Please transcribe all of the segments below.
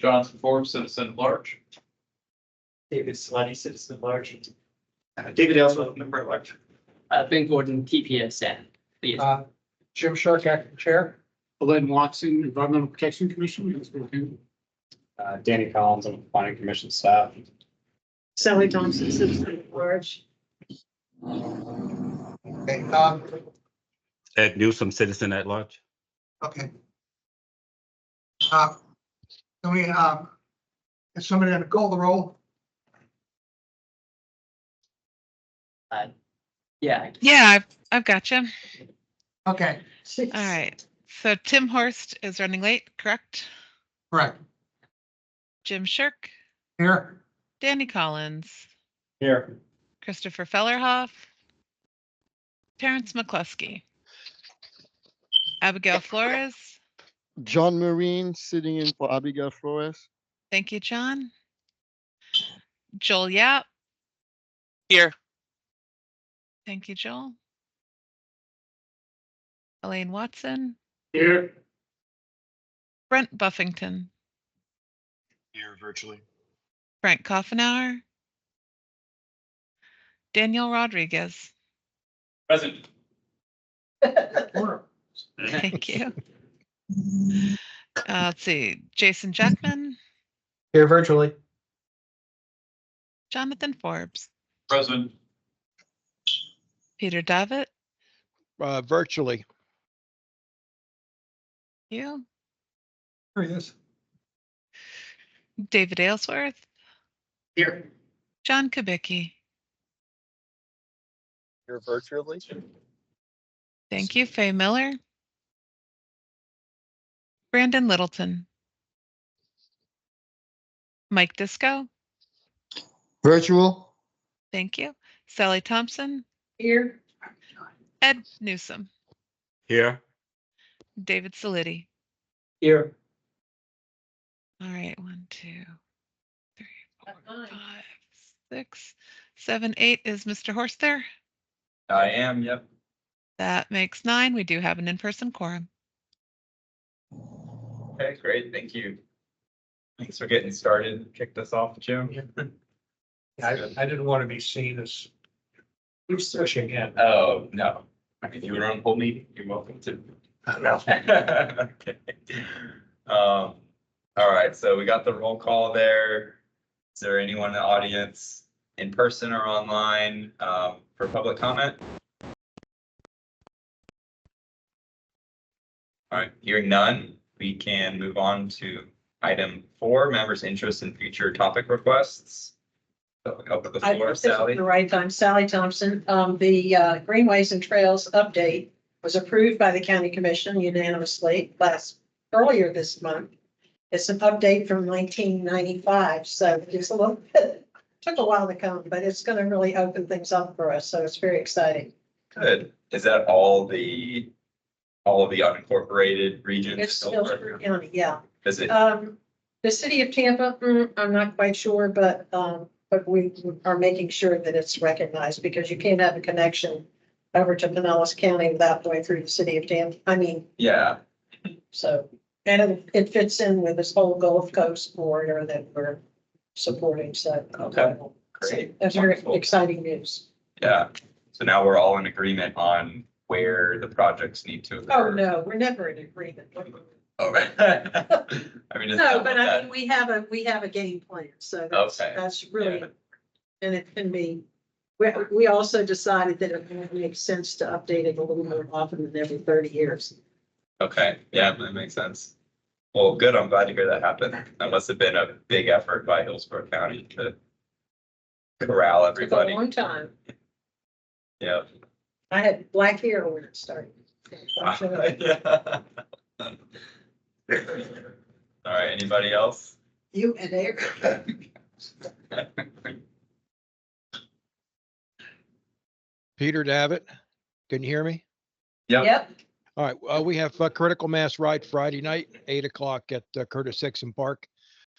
Jonathan Forbes, citizen at large. David Slatty, citizen at large. David Ellsworth, member at large. Ben Gordon, TPSN. Please. Jim Shark, acting chair. Glenn Watson, Environmental Protection Commission. Danny Collins on the planning commission staff. Sally Thompson, citizen at large. Okay, Ed Newsom, citizen at large. okay. Can we, is somebody gonna call the roll? Yeah. Yeah, I've got you. Okay, All right. So Tim Horst is running late, correct? correct. Jim Shirk, Here, Danny Collins, Here. Christopher Fellerhoff, Terrence McCluskey, Abigail Flores. John Marine sitting in for Abigail Flores. Thank you, John. Joel Yap. Here. Thank you, Joel. Elaine Watson, here, Brent Buffington, Here virtually. Frank Koffenauer, Daniel Rodriguez. Present. Thank you. Let's see, Jason Jackman, Here virtually. Jonathan Forbes, Present. Peter Davitt, Virtually. you, here he is. David Aylesworth, Here. John Kubicki. Here virtually. Thank you, Faye Miller, Brandon Littleton, Mike Disco. Virtual. Thank you. Sally Thompson, Here. Ed Newsom, Here. David Solidi. Here. All right, 1, 2, 3, 4, 5, 6, 7, 8. Is Mr. Horst there? I am, yep. That makes 9. We do have an in-person quorum. Okay, great, thank you. Thanks for getting started. Kicked us off, Jim. I didn't want to be seen as pushing in. Oh, no. I mean, you were on whole meeting, you're welcome to. No. Okay. All right, so we got the roll call there. Is there anyone in the audience in person or online for public comment? All right, hearing none, we can move on to item 4, members' interest in future topic requests. So open the I floor, think this is Sally. the right time. Sally Thompson, the Greenways and Trails update was approved by the county commission unanimously earlier this month. It's an update from 1995, so it's a little bit, took a while to come, but it's going to really open things up for us. So it's very exciting. Good. Is that all of the unincorporated regions? It's Phillipsburg County, yeah. Is it? The city of Tampa, I'm not quite sure, but we are making sure that it's recognized because you can't have a connection over to Pinellas County without going through the city of Tampa. I mean, Yeah. so, and it fits in with this whole Gulf Coast corridor that we're supporting, so. Okay, great. That's very Wonderful. exciting news. Yeah. So now we're all in agreement on where the projects need to Oh, occur. no, we're never in agreement. Oh, right. I mean, it's No, not but like I that. mean, we have a game plan, so Okay. that's really, Yeah. and it can be. We also decided that it would make sense to update it a little more often than every 30 years. Okay, yeah, that makes sense. Well, good. I'm glad to hear that happened. That must have been a big effort by Hillsborough County to corral Took a everybody. long time. Yeah. I had black hair when it started. Yeah. All right, anybody else? You and Eric. Peter Davitt, can you hear me? Yep. All right, we have a critical mass ride Friday night, 8 o'clock at Curtis Sixon Park.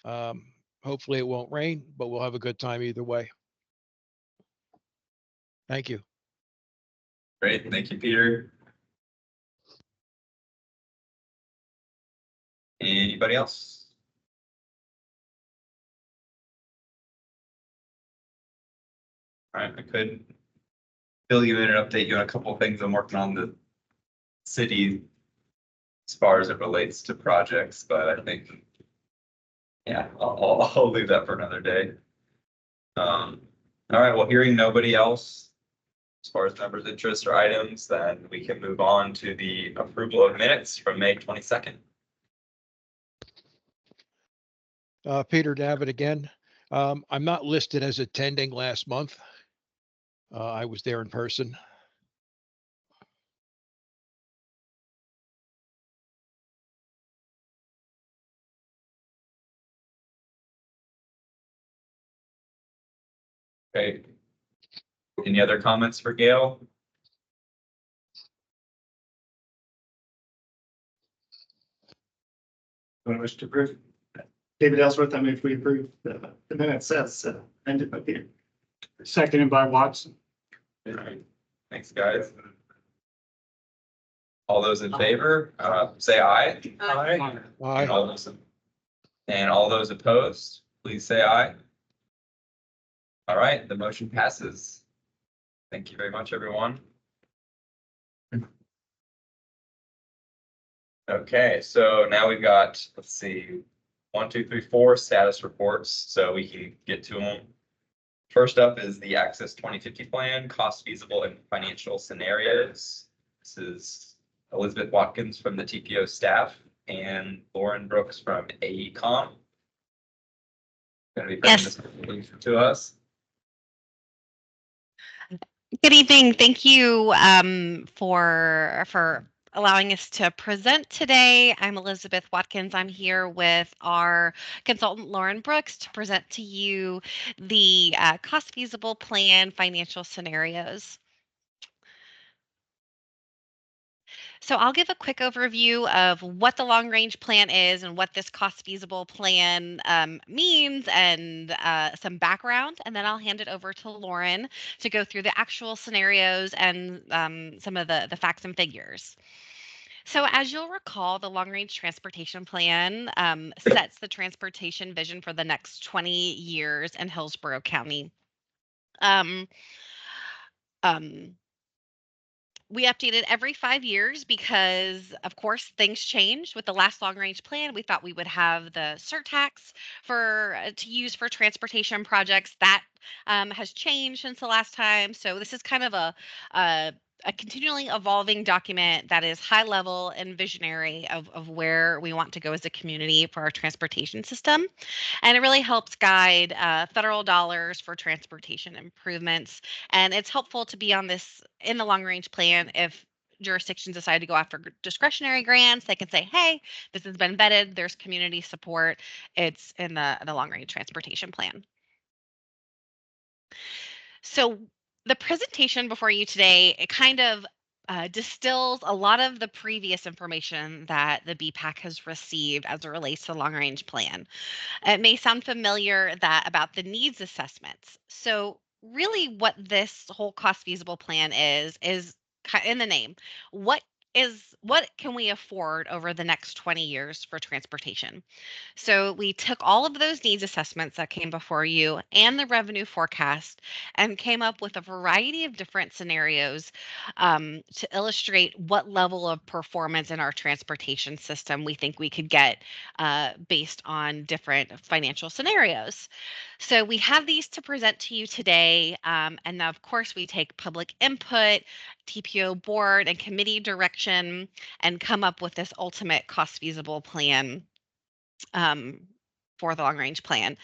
Hopefully it won't rain, but we'll have a good time either way. Thank you. Great, thank you, Peter. Anybody else? All right, I could fill you in and update you on a couple of things I'm working on the city as far as it relates to projects, but I think, yeah, I'll leave that for another day. All right, well, hearing nobody else as far as members' interest or items, then we can move on to the approval of minutes from May 22nd. Peter Davitt again. I'm not listed as attending last month. I was there in person. Okay. Any other comments for Gail? Want to wish to approve? David Ellsworth, I move we approve the minutes as amended by Peter. Seconded by Watson. All right, thanks, guys. All those in favor, say aye. Aye. And all those opposed, please say aye. All right, the motion passes. Thank you very much, everyone. Okay, so now we've got, let's see, 1, 2, 3, 4 status reports, so we can get to them. First up is the Access 2050 plan, cost feasible and financial scenarios. This is Elizabeth Watkins from the TPO staff and Lauren Brooks from AECom. Going to be bringing this to us. Good evening. Thank you for allowing us to present today. I'm Elizabeth Watkins. I'm here with our consultant Lauren Brooks to present to you the cost feasible plan financial scenarios. So I'll give a quick overview of what the long range plan is and what this cost feasible plan means and some background. And then I'll hand it over to Lauren to go through the actual scenarios and some of the facts and figures. So as you'll recall, the long range transportation plan sets the transportation vision for the next 20 years in Hillsborough County. We update it every 5 years because, of course, things changed. With the last long-range plan, we thought we would have the surtax to use for transportation projects. That has changed since the last time. So this is kind of a continually evolving document that is high level and visionary of where we want to go as a community for our transportation system. And it really helps guide federal dollars for transportation improvements. And it's helpful to be on this in the long range plan if jurisdictions decide to go after discretionary grants. They can say, hey, this has been vetted, there's community support, it's in the long range transportation plan. So the presentation before you today, it kind of distills a lot of the previous information that the BPAC has received as it relates to the long range plan. It may sound familiar about the needs assessments. So really what this whole cost feasible plan is in the name. What can we afford over the next 20 years for transportation? So we took all of those needs assessments that came before you and the revenue forecast and came up with a variety of different scenarios to illustrate what level of performance in our transportation system we think we could get based on different financial scenarios. So we have these to present to you today. And of course, we take public input, TPO board and committee direction, and come up with this ultimate cost feasible plan for the long range plan.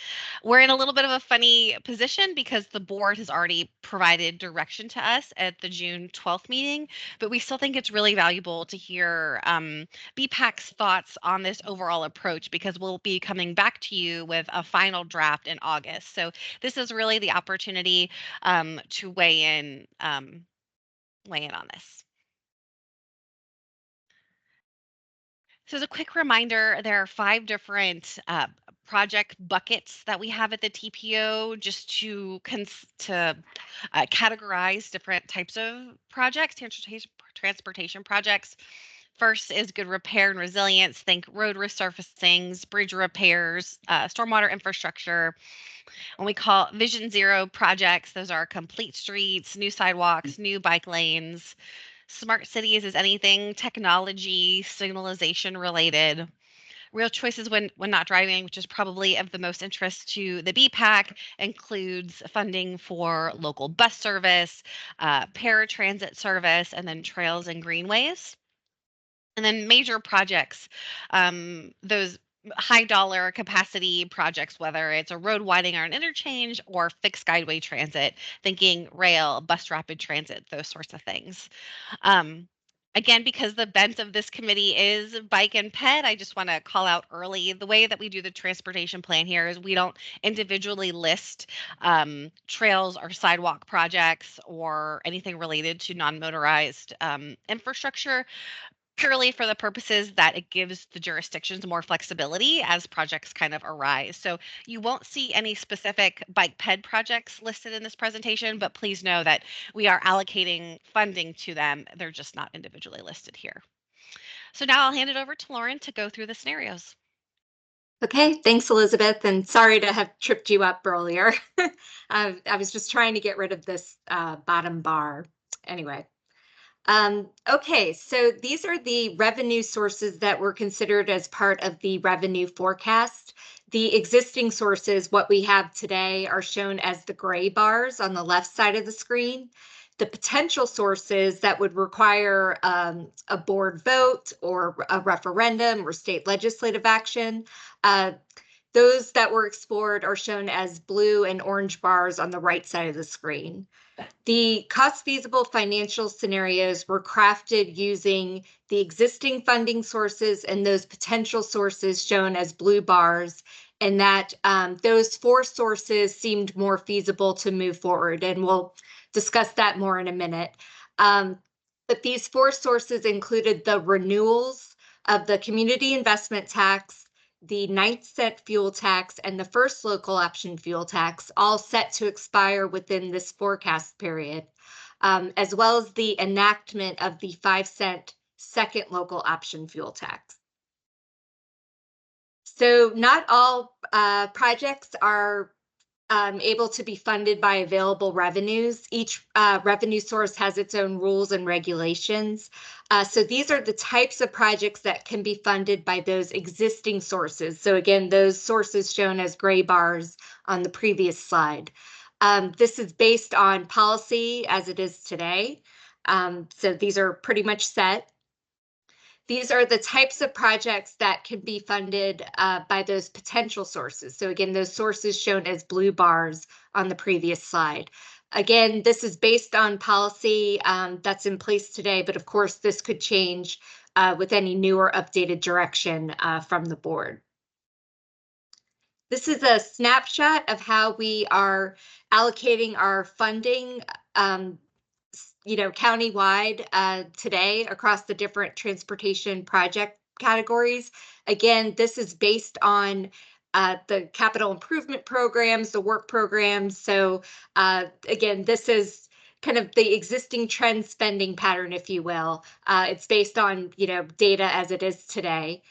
We're in a little bit of a funny position because the board has already provided direction to us at the June 12th meeting, but we still think it's really valuable to hear BPAC's thoughts on this overall approach because we'll be coming back to you with a final draft in August. So this is really the opportunity to weigh in on this. So as a quick reminder, there are 5 different project buckets that we have at the TPO just to categorize different types of projects, transportation projects. First is good repair and resilience. Think road resurfacings, bridge repairs, stormwater infrastructure. When we call Vision Zero projects, those are complete streets, new sidewalks, new bike lanes. Smart cities is anything technology, signalization related. Real choices when not driving, which is probably of the most interest to the BPAC, includes funding for local bus service, paratransit service, and then trails and greenways. And then major projects, those high dollar capacity projects, whether it's a road widening or an interchange or fixed guideway transit, thinking rail, bus rapid transit, those sorts of things. Again, because the bent of this committee is bike and ped, I just want to call out early the way that we do the transportation plan here is we don't individually list trails or sidewalk projects or anything related to non-motorized infrastructure, purely for the purposes that it gives the jurisdictions more flexibility as projects kind of arise. So you won't see any specific bike ped projects listed in this presentation, but please know that we are allocating funding to them. They're just not individually listed here. So now I'll hand it over to Lauren to go through the scenarios. Okay, thanks, Elizabeth, and sorry to have tripped you up earlier. I was just trying to get rid of this bottom bar. Anyway. Okay, so these are the revenue sources that were considered as part of the revenue forecast. The existing sources, what we have today, are shown as the gray bars on the left side of the screen. The potential sources that would require a board vote or a referendum or state legislative action, those that were explored are shown as blue and orange bars on the right side of the screen. The cost feasible financial scenarios were crafted using the existing funding sources and those potential sources shown as blue bars, and that those 4 sources seemed more feasible to move forward. And we'll discuss that more in a minute. But these 4 sources included the renewals of the community investment tax, the 9th cent fuel tax, and the first local option fuel tax, all set to expire within this forecast period, as well as the enactment of the 5-cent second local option fuel tax. So not all projects are able to be funded by available revenues. Each revenue source has its own rules and regulations. So these are the types of projects that can be funded by those existing sources. So again, those sources shown as gray bars on the previous slide. This is based on policy as it is today. So these are pretty much set. These are the types of projects that can be funded by those potential sources. So again, those sources shown as blue bars on the previous slide. Again, this is based on policy that's in place today, but of course this could change with any new or updated direction from the board. This is a snapshot of how we are allocating our funding countywide today across the different transportation project categories. Again, this is based on the capital improvement programs, the work programs. So again, this is kind of the existing trend spending pattern, if you will. It's based on, data as it is today.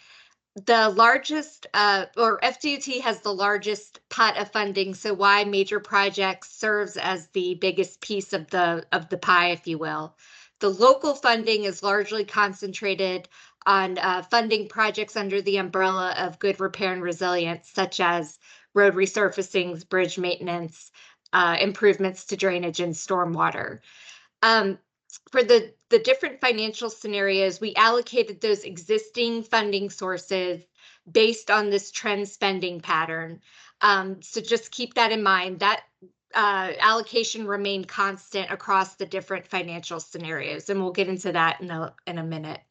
The largest, or FDOT has the largest pot of funding, so why major projects serves as the biggest piece of the pie, if you will. The local funding is largely concentrated on funding projects under the umbrella of good repair and resilience, such as road resurfacings, bridge maintenance, improvements to drainage and stormwater. For the different financial scenarios, we allocated those existing funding sources based on this trend spending pattern. So just keep that in mind. That allocation remained constant across the different financial scenarios, and we'll get into that in a minute.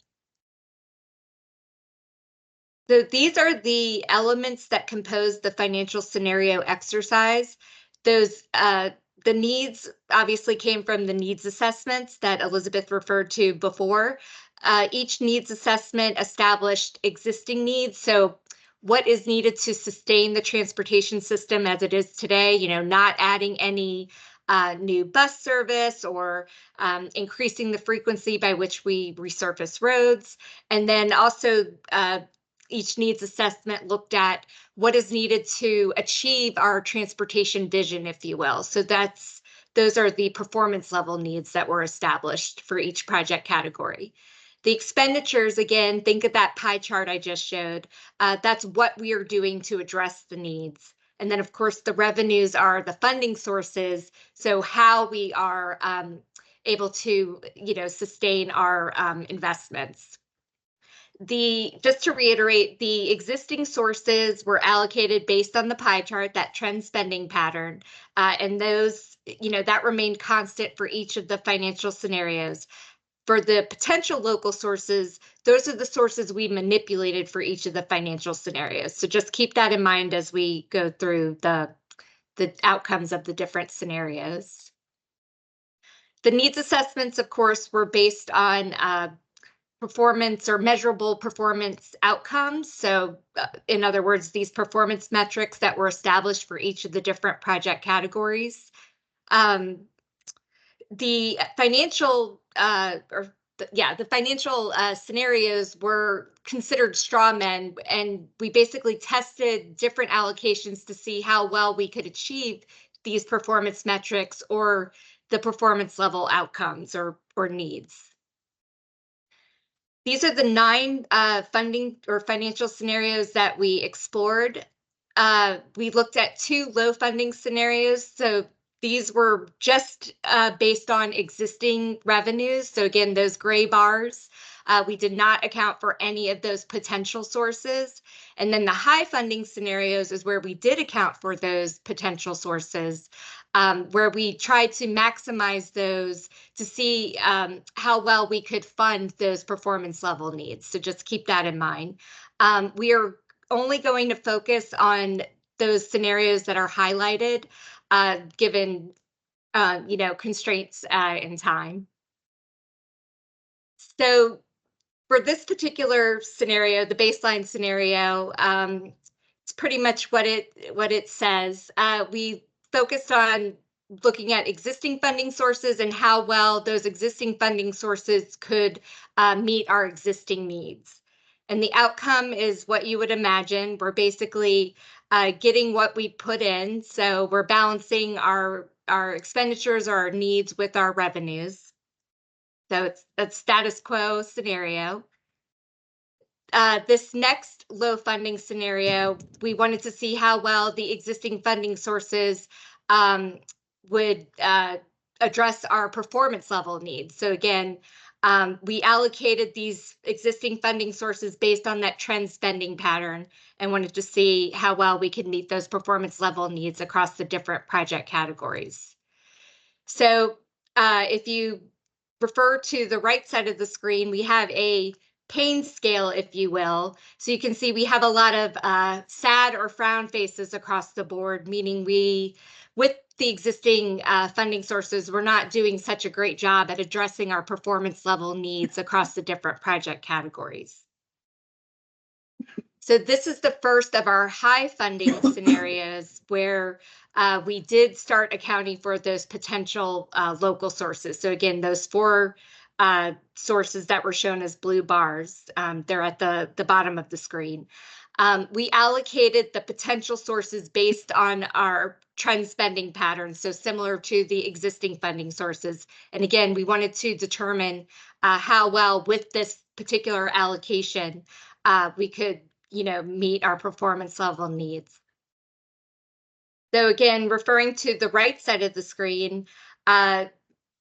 So these are the elements that compose the financial scenario exercise. Those the needs obviously came from the needs assessments that Elizabeth referred to before. Each needs assessment established existing needs. So what is needed to sustain the transportation system as it is today, not adding any new bus service or increasing the frequency by which we resurface roads. And then also each needs assessment looked at what is needed to achieve our transportation vision, if you will. So those are the performance level needs that were established for each project category. The expenditures, again, think of that pie chart I just showed. That's what we are doing to address the needs. And then, of course, the revenues are the funding sources. So how we are able to, sustain our investments. Just to reiterate, the existing sources were allocated based on the pie chart, that trend spending pattern, and those, that remained constant for each of the financial scenarios. For the potential local sources, those are the sources we manipulated for each of the financial scenarios. So just keep that in mind as we go through the outcomes of the different scenarios. The needs assessments, of course, were based on performance or measurable performance outcomes. So in other words, these performance metrics that were established for each of the different project categories. The financial scenarios were considered straw men, and we basically tested different allocations to see how well we could achieve these performance metrics or the performance level outcomes or needs. These are the 9 funding or financial scenarios that we explored. We looked at 2 low funding scenarios. So these were just based on existing revenues. So again, those gray bars, we did not account for any of those potential sources. And then the high funding scenarios is where we did account for those potential sources, where we tried to maximize those to see how well we could fund those performance level needs. So just keep that in mind. We are only going to focus on those scenarios that are highlighted, given constraints in time. So for this particular scenario, the baseline scenario, it's pretty much what it says. We focused on looking at existing funding sources and how well those existing funding sources could meet our existing needs. And the outcome is what you would imagine. We're basically getting what we put in. So we're balancing our expenditures or our needs with our revenues. So it's a status quo scenario. This next low funding scenario, we wanted to see how well the existing funding sources would address our performance level needs. So again, we allocated these existing funding sources based on that trend spending pattern and wanted to see how well we could meet those performance level needs across the different project categories. So if you refer to the right side of the screen, we have a pain scale, if you will. So you can see we have a lot of sad or frown faces across the board, meaning with the existing funding sources, we're not doing such a great job at addressing our performance level needs across the different project categories. So this is the first of our high funding scenarios where we did start accounting for those potential local sources. So again, those 4 sources that were shown as blue bars, they're at the bottom of the screen. We allocated the potential sources based on our trend spending patterns, so similar to the existing funding sources. And again, we wanted to determine how well with this particular allocation we could, meet our performance level needs. So again, referring to the right side of the screen,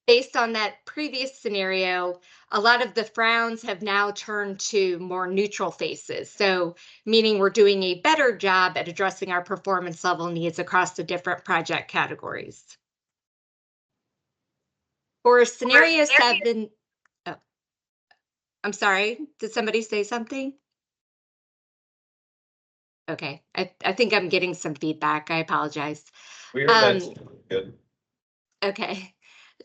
based on that previous scenario, a lot of the frowns have now turned to more neutral faces. So meaning we're doing a better job at addressing our performance level needs across the different project categories. For scenario 7, oh, I'm sorry, did somebody say something? Okay, I think I'm getting some feedback. I apologize. We heard that's good. Okay.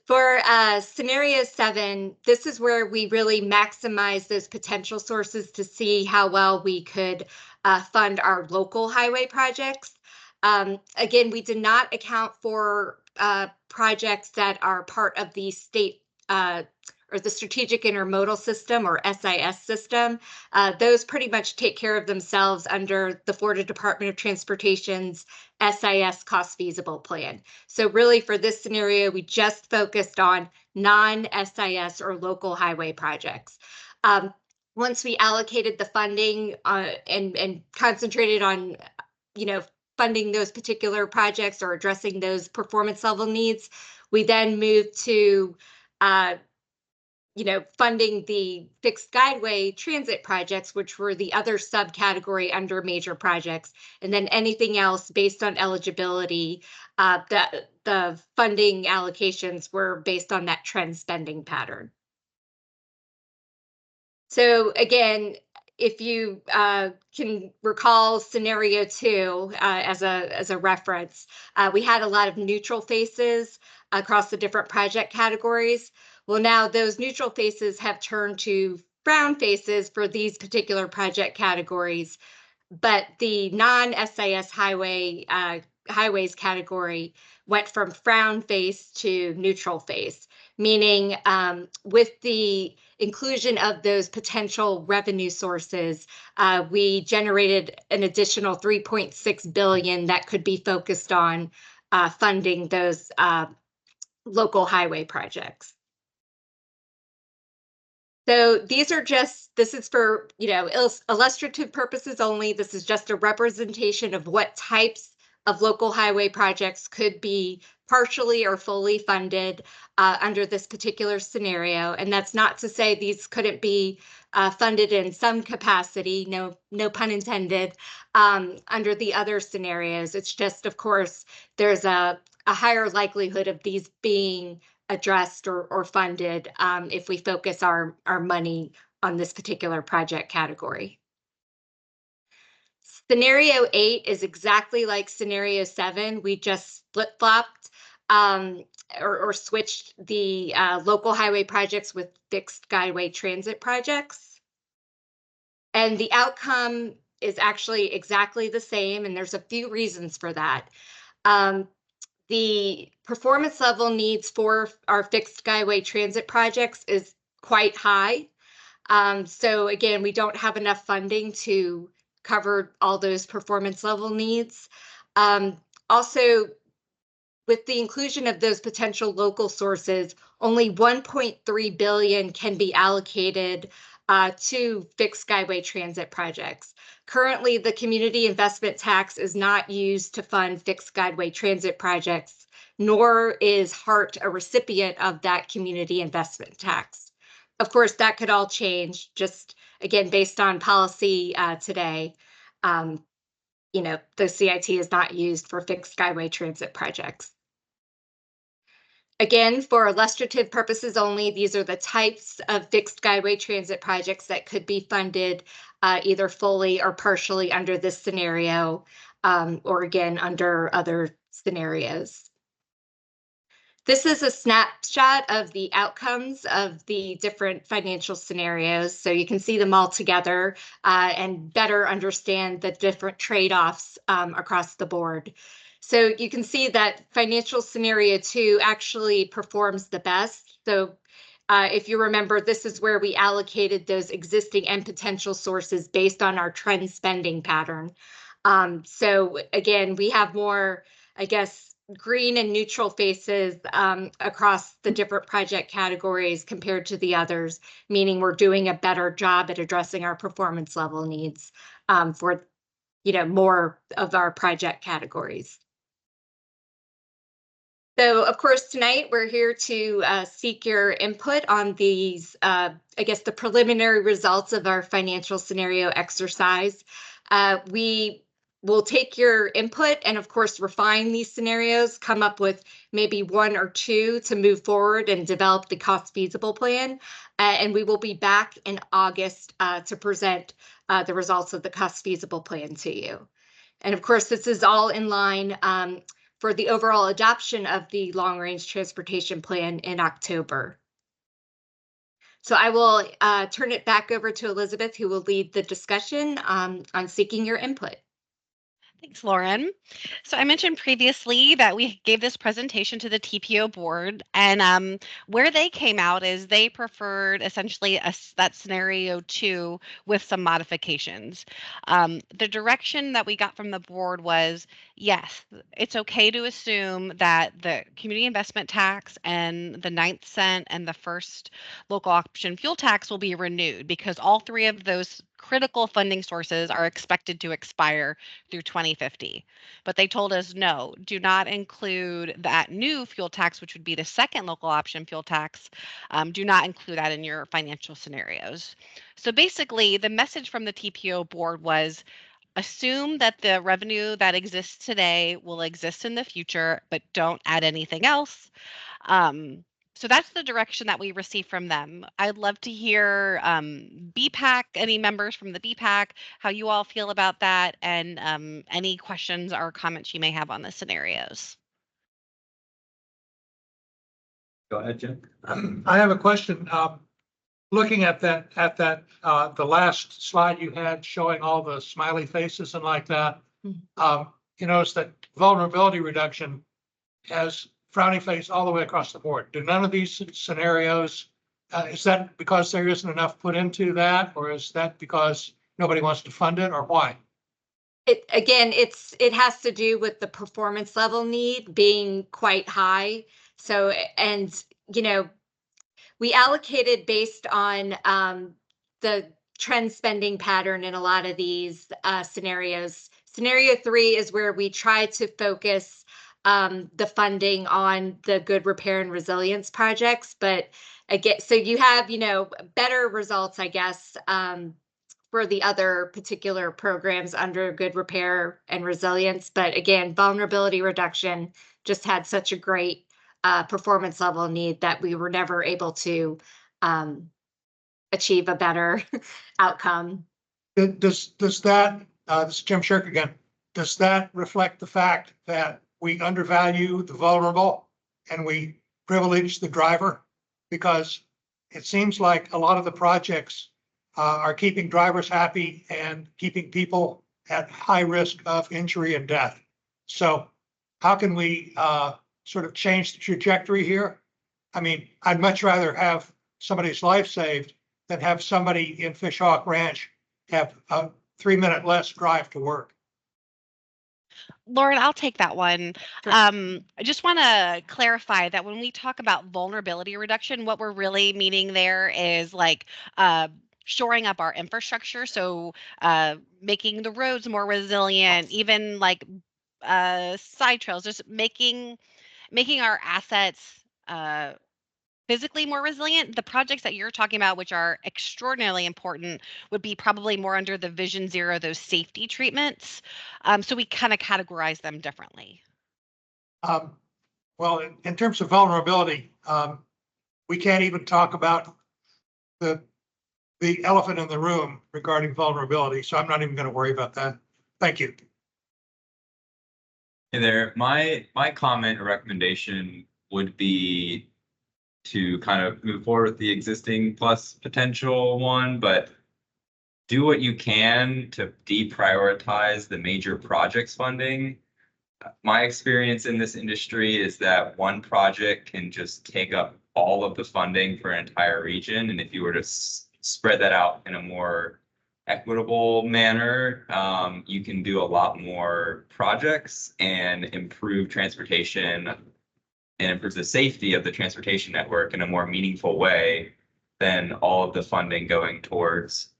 For scenario 7, this is where we really maximize those potential sources to see how well we could fund our local highway projects. Again, we did not account for projects that are part of the state or the Strategic Intermodal System, or SIS system, those pretty much take care of themselves under the Florida Department of Transportation's SIS cost feasible plan. So really for this scenario, we just focused on non-SIS or local highway projects. Once we allocated the funding and concentrated on, funding those particular projects or addressing those performance level needs, we then moved to funding the fixed guideway transit projects, which were the other subcategory under major projects. And then anything else based on eligibility, the funding allocations were based on that trend spending pattern. So again, if you can recall scenario 2 as a reference, we had a lot of neutral faces across the different project categories. Well, now those neutral faces have turned to brown faces for these particular project categories, but the non-SIS highways category went from frown face to neutral face, meaning with the inclusion of those potential revenue sources, we generated an additional $3.6 billion that could be focused on funding those local highway projects. So these are this is for, illustrative purposes only. This is just a representation of what types of local highway projects could be partially or fully funded under this particular scenario. And that's not to say these couldn't be funded in some capacity, no pun intended, under the other scenarios. It's just, of course, there's a higher likelihood of these being addressed or funded if we focus our money on this particular project category. Scenario 8 is exactly like scenario 7. We just flip-flopped or switched the local highway projects with fixed guideway transit projects. And the outcome is actually exactly the same, and there's a few reasons for that. The performance level needs for our fixed guideway transit projects is quite high. So again, we don't have enough funding to cover all those performance level needs. Also, with the inclusion of those potential local sources, only 1.3 billion can be allocated to fixed guideway transit projects. Currently, the community investment tax is not used to fund fixed guideway transit projects, nor is HART a recipient of that community investment tax. Of course, that could all change, just again, based on policy today. The CIT is not used for fixed guideway transit projects. Again, for illustrative purposes only, these are the types of fixed guideway transit projects that could be funded either fully or partially under this scenario, or again, under other scenarios. This is a snapshot of the outcomes of the different financial scenarios. So you can see them all together and better understand the different trade-offs across the board. So you can see that financial scenario 2 actually performs the best. So if you remember, this is where we allocated those existing and potential sources based on our trend spending pattern. So again, we have more, I guess, green and neutral faces across the different project categories compared to the others, meaning we're doing a better job at addressing our performance level needs for more of our project categories. So, of course, tonight we're here to seek your input on these, I guess, the preliminary results of our financial scenario exercise. We will take your input and, of course, refine these scenarios, come up with maybe 1 or 2 to move forward and develop the cost feasible plan. And we will be back in August to present the results of the cost feasible plan to you. And, of course, this is all in line for the overall adoption of the long-range transportation plan in October. So I will turn it back over to Elizabeth, who will lead the discussion on seeking your input. Thanks, Lauren. So I mentioned previously that we gave this presentation to the TPO board, and where they came out is they preferred essentially that scenario 2 with some modifications. The direction that we got from the board was, yes, it's okay to assume that the community investment tax and the 9th cent and the first local option fuel tax will be renewed because all three of those critical funding sources are expected to expire through 2050. But they told us, no, do not include that new fuel tax, which would be the second local option fuel tax. Do not include that in your financial scenarios. So basically, the message from the TPO board was, assume that the revenue that exists today will exist in the future, but don't add anything else. So that's the direction that we receive from them. I'd love to hear BPAC, any members from the BPAC, how you all feel about that, and any questions or comments you may have on the scenarios. Go ahead, Jim. I have a question. Looking at that, the last slide you had showing all the smiley faces and like that, you notice that vulnerability reduction has frowny face all the way across the board. Do none of these scenarios, is that because there isn't enough put into that, or is that because nobody wants to fund it, or why? It has to do with the performance level need being quite high. So, and we allocated based on the trend spending pattern in a lot of these scenarios. Scenario 3 is where we try to focus the funding on the good repair and resilience projects. But again, so you have, better results, I guess, for the other particular programs under good repair and resilience. But again, vulnerability reduction just had such a great performance level need that we were never able to achieve a better outcome. Does that, this is Jim Shirk again, does that reflect the fact that we undervalue the vulnerable and we privilege the driver? Because it seems like a lot of the projects are keeping drivers happy and keeping people at high risk of injury and death. So how can we sort of change the trajectory here? I mean, I'd much rather have somebody's life saved than have somebody in Fishhawk Ranch have a 3-minute less drive to work. Lauren, I'll take that one. I just want to clarify that when we talk about vulnerability reduction, what we're really meaning there is like shoring up our infrastructure. So making the roads more resilient, even like side trails, just making our assets physically more resilient. The projects that you're talking about, which are extraordinarily important, would be probably more under the Vision Zero, those safety treatments. So we kind of categorize them differently. Well, in terms of vulnerability, we can't even talk about the elephant in the room regarding vulnerability. So I'm not even going to worry about that. Thank you. Hey there, my comment or recommendation would be to kind of move forward with the existing plus potential one, but do what you can to deprioritize the major projects funding. My experience in this industry is that one project can just take up all of the funding for an entire region. And if you were to spread that out in a more equitable manner, you can do a lot more projects and improve transportation and improve the safety of the transportation network in a more meaningful way than all of the funding going towards,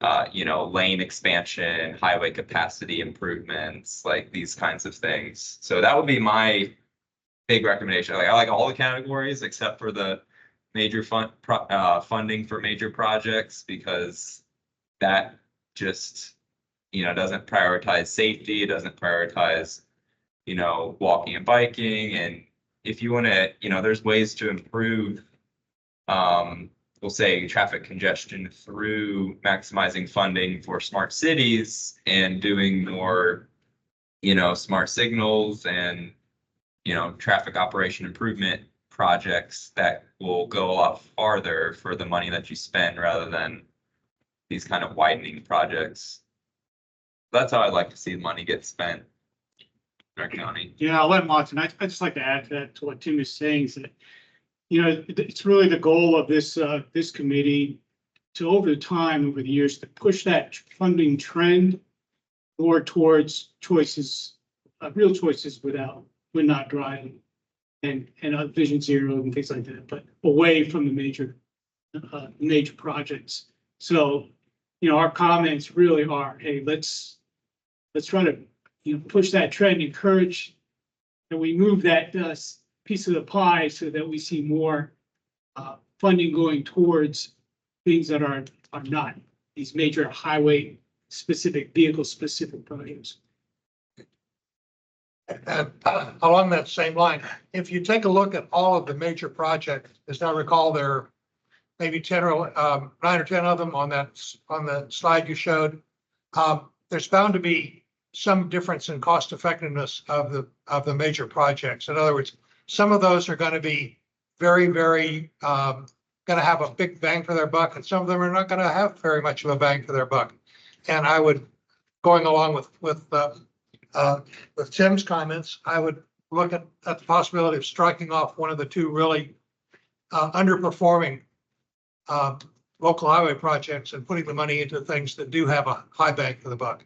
lane expansion, highway capacity improvements, like these kinds of things. So that would be my big recommendation. I like all the categories except for the major funding for major projects, because that just, doesn't prioritize safety. It doesn't prioritize, walking and biking. And if you want to, there's ways to improve, we'll say traffic congestion through maximizing funding for smart cities and doing more, smart signals and, traffic operation improvement projects that will go a lot farther for the money that you spend rather than these kind of widening projects. That's how I'd like to see money get spent in our county. Yeah, I'll let Martin, I'd just like to add to that, to what Tim is saying, is that, you know, it's really the goal of this, this committee to, over the years, to push that funding trend more towards choices, real choices when not driving, and Vision Zero and things like that, but away from the major projects. So, you know, our comments really are, hey, let's try to, you know, push that trend, encourage that we move that piece of the pie so that we see more funding going towards things that are not these major highway specific, vehicle specific projects. And along that same line, if you take a look at all of the major projects, as I recall, there are maybe 10 or 9 or 10 of them on the slide you showed. There's bound to be some difference in cost effectiveness of the major projects. In other words, some of those are going to be very, very going to have a big bang for their buck, and some of them are not going to have very much of a bang for their buck. And I would, going along with Tim's comments, I would look at the possibility of striking off one of the two really underperforming local highway projects and putting the money into things that do have a high bang for the buck.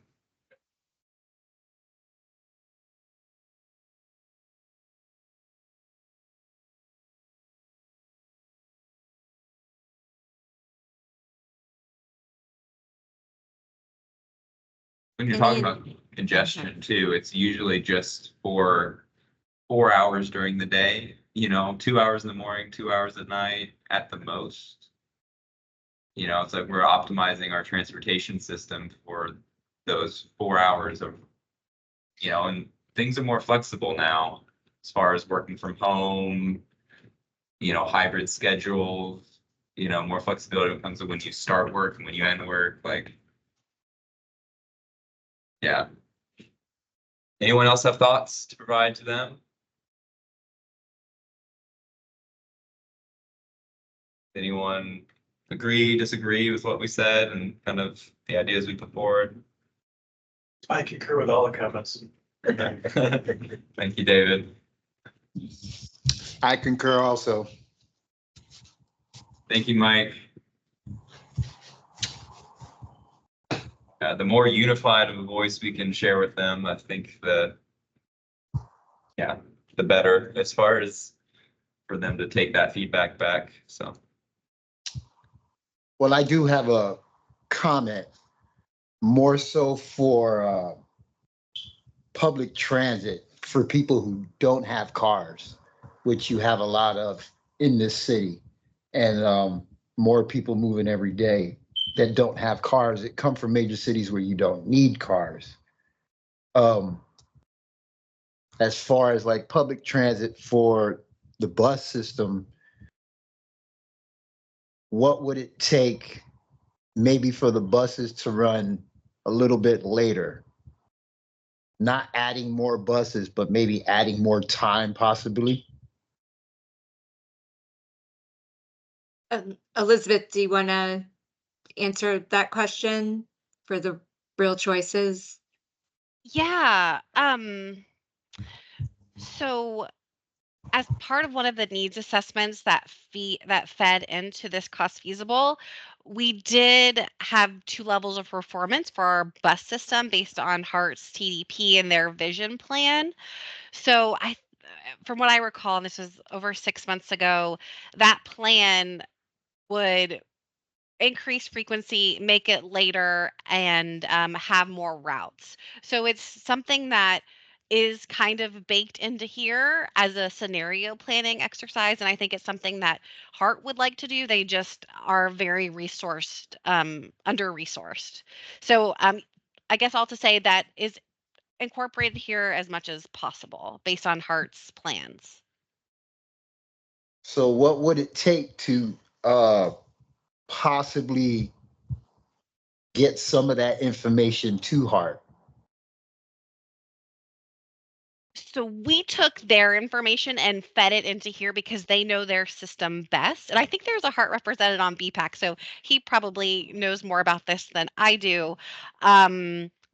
When you're talking about congestion too, it's usually just for 4 hours during the day, you know, 2 hours in the morning, 2 hours at night at the most. You know, it's like we're optimizing our transportation system for those 4 hours of, you know, and things are more flexible now as far as working from home, you know, hybrid schedules, you know, more flexibility when it comes to when you start work and when you end work, like. Yeah. Anyone else have thoughts to provide to them? Anyone agree, disagree with what we said and kind of the ideas we put forward? I concur with all the comments. Thank you, David. I concur also. Thank you, Mike. The more unified of a voice we can share with them, I think the better as far as for them to take that feedback back. So. Well, I do have a comment more so for public transit for people who don't have cars, which you have a lot of in this city, and more people moving every day that don't have cars that come from major cities where you don't need cars. As far as like public transit for the bus system, what would it take maybe for the buses to run a little bit later? Not adding more buses, but maybe adding more time possibly? Elizabeth, do you want to answer that question for the real choices? Yeah. So as part of one of the needs assessments that fed into this cost feasible, we did have 2 levels of performance for our bus system based on Hart's TDP and their vision plan. So from what I recall, and this was over 6 months ago, that plan would increase frequency, make it later, and have more routes. So it's something that is kind of baked into here as a scenario planning exercise. And I think it's something that Hart would like to do. They just are very resourced, under-resourced. So I guess all to say that is incorporated here as much as possible based on Hart's plans. So what would it take to possibly get some of that information to Hart? So we took their information and fed it into here because they know their system best. And I think there's a Hart represented on BPAC, so he probably knows more about this than I do.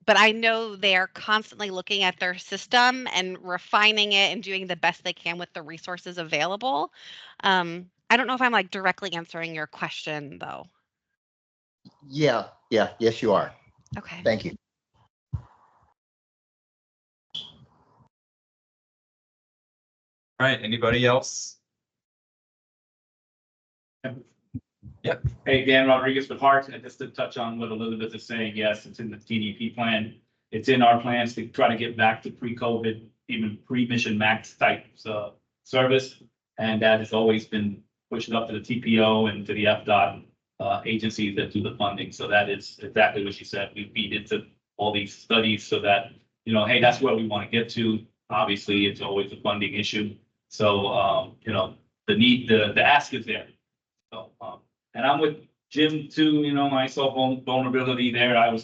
but I know they're constantly looking at their system and refining it and doing the best they can with the resources available. I don't know if I'm like directly answering your question though. Yeah, yes, you are. Okay. Thank you. All right, anybody else? Yep. Hey, Dan Rodriguez with Heart, and just to touch on what Elizabeth is saying, yes, it's in the TDP plan. It's in our plans to try to get back to pre-COVID, even pre-mission max type service. And that has always been pushed up to the TPO and to the FDOT agencies that do the funding. So that is exactly what she said. We feed into all these studies so that, you know, hey, that's where we want to get to. Obviously, it's always a funding issue. So, you know, the ask is there. So, and I'm with Jim too, you know, I saw vulnerability there. I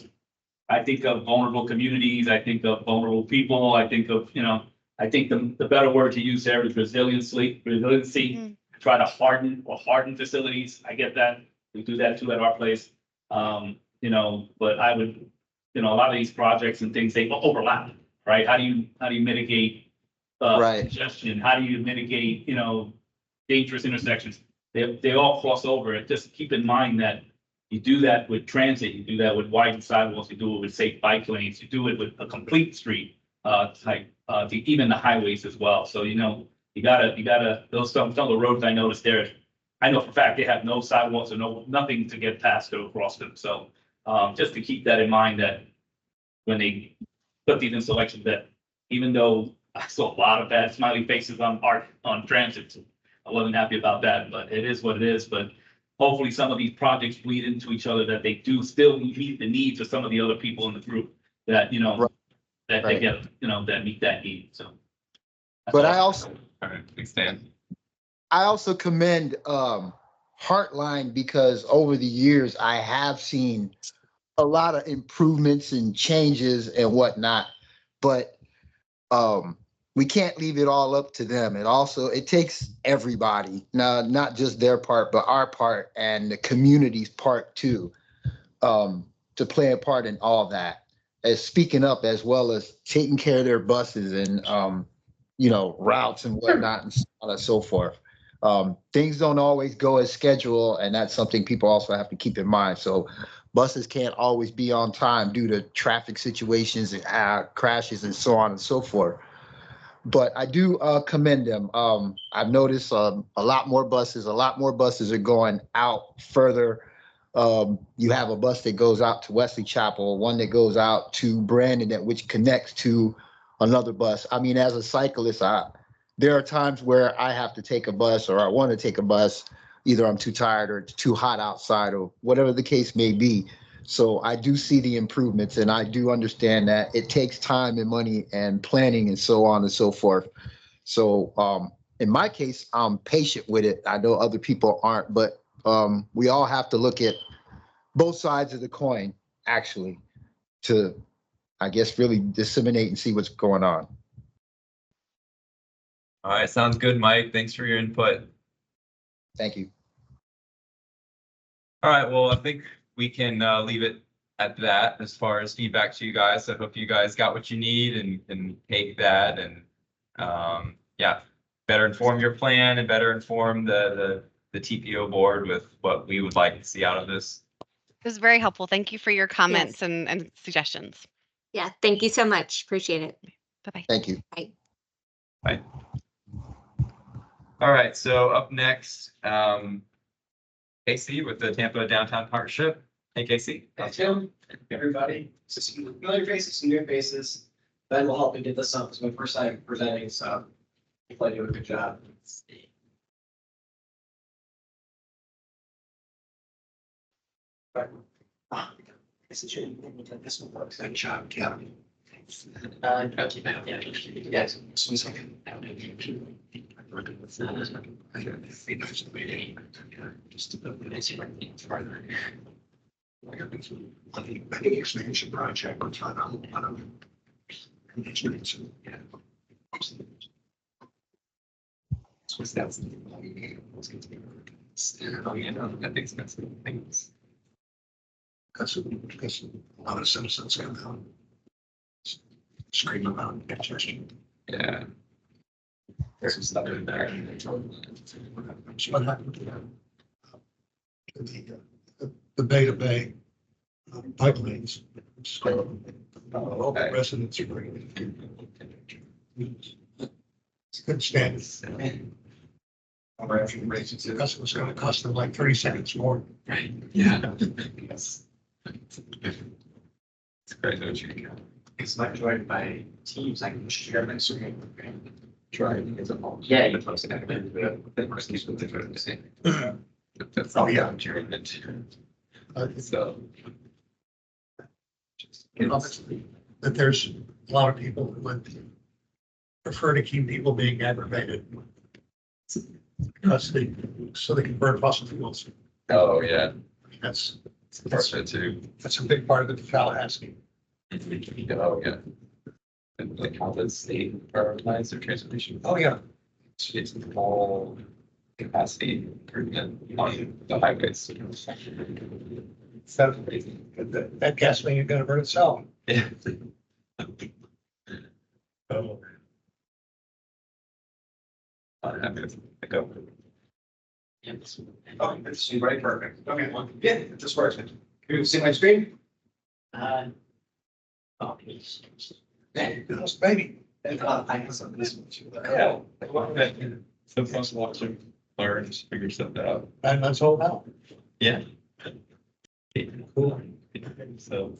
think of vulnerable communities. I think of vulnerable people. I think of, you know, I think the better word to use there is resiliency. Try to harden facilities. I get that. We do that too at our place. You know, but I would, you know, a lot of these projects and things, they overlap, right? How do you mitigate congestion? How do you mitigate, you know, dangerous intersections? They all cross over. And just keep in mind that you do that with transit, you do that with widened sidewalks, you do it with safe bike lanes, you do it with a complete street type, even the highways as well. So, you know, you gotta, those some of the roads I noticed there, I know for a fact they have no sidewalks or nothing to get past or across them. So just to keep that in mind that when they put these installations that even though I saw a lot of bad smiley faces on transit, I wasn't happy about that, but it is what it is. But hopefully some of these projects bleed into each other, that they do still meet the needs of some of the other people in the group that, you know, that they get, you know, that meet that need. So. But I also, all right, thanks, Dan. I also commend Heartline because over the years I have seen a lot of improvements and changes and whatnot, but we can't leave it all up to them. It takes everybody, now, not just their part, but our part and the community's part too, to play a part in all that, as speaking up as well as taking care of their buses and, you know, routes and whatnot and so on and so forth. Things don't always go as scheduled, and that's something people also have to keep in mind. So buses can't always be on time due to traffic situations and crashes and so on and so forth. But I do commend them. I've noticed a lot more buses are going out further. You have a bus that goes out to Wesley Chapel, one that goes out to Brandon, which connects to another bus. I mean, as a cyclist, there are times where I have to take a bus or I want to take a bus. Either I'm too tired or it's too hot outside or whatever the case may be. So I do see the improvements, and I do understand that it takes time and money and planning and so on and so forth. So in my case, I'm patient with it. I know other people aren't, but we all have to look at both sides of the coin, actually, to, I guess, really disseminate and see what's going on. All right, sounds good, Mike. Thanks for your input. Thank you. All right, well, I think we can leave it at that as far as feedback to you guys. I hope you guys got what you need and take that and yeah, better inform your plan and better inform the TPO board with what we would like to see out of this. It was very helpful. Thank you for your comments and suggestions. Yeah, thank you so much. Appreciate it. Bye-bye. Thank you. Bye. Bye. All right, so up next, Casey with the Tampa Downtown Partnership. Hey, Casey. Hey, Tim, everybody. So some familiar faces, some new faces. Ben will help me get this up. It's my first time presenting, so hopefully I do a good job. Let's see. This is this one works. Good job, Kevin. Okay, yeah, yes. Expansion project, which I don't. Oh, yeah, no, that expensive things. That's a lot of citizens come down. scream about congestion. Yeah. There's some stuff in there. What happened to the Bay to Bay pipelines? So, local residents are bringing. It's good standards. Because it was gonna cost them like 30 seconds more. Right, yeah. Yes. It's great that you can. It's not joined by teams, I can share my screen. Try. Yeah, you post it. That's Oh, yeah. environment. Uh, So. Obviously, that there's a lot of people who would prefer to keep people being aggravated. Because so they can burn fossil fuels. Oh, yeah. That's Part of it too. a big part of the Tallahassee. Oh, yeah. And like how the state prioritize their transportation. Oh, yeah. It's all capacity improvement on the highways. So that gasoline is gonna burn itself. Yeah. So I'm gonna go. Oh, it's right, perfect. Okay, well, yeah, this works. Can you see my screen? Oh, please. maybe. I have some of this one too. Yeah. So fast watching, learns, figure stuff out. 9 months old now. Yeah. Cool. So.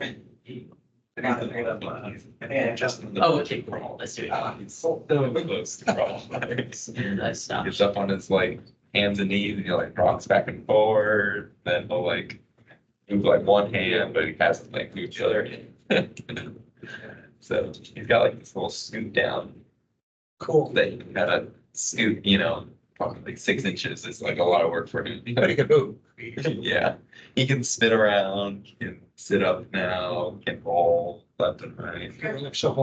I got the name of, I think I just. Oh, okay, cool. Let's do it. It's so close to problem. Nice stuff. Gets up on his like hands and knees and he like rocks back and forward. Then he'll like move like one hand, but he has to like move the other hand. So he's got like this little scoot down Cool. that you gotta scoot, probably like 6 inches. It's like a lot of work for him. But he can move. Yeah, he can spin around, can sit up now, can roll left and right. So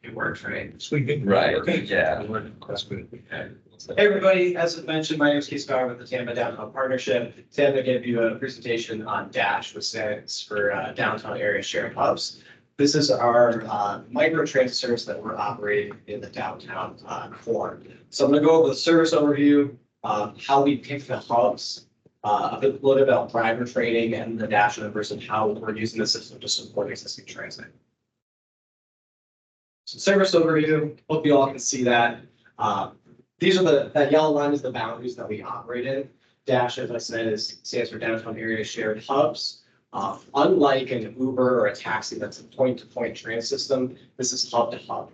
It works, right? sweeping. Right, yeah. That's good. Hey, everybody, as I mentioned, my name is Keith Starr with the Tampa Downtown Partnership. Today I'm going to give you a presentation on Dash, which stands for Downtown Area Shared Hubs. This is our micro transit service that we're operating in the downtown core. So I'm going to go over the service overview, how we pick the hubs, a little bit about driver training and the Dash numbers and how we're using the system to support existing transit. So service overview, hope you all can see that. These are that yellow line is the boundaries that we operate in. Dash, as I said, stands for Downtown Area Shared Hubs. Unlike an Uber or a taxi that's a point-to-point transit system, this is hub to hub.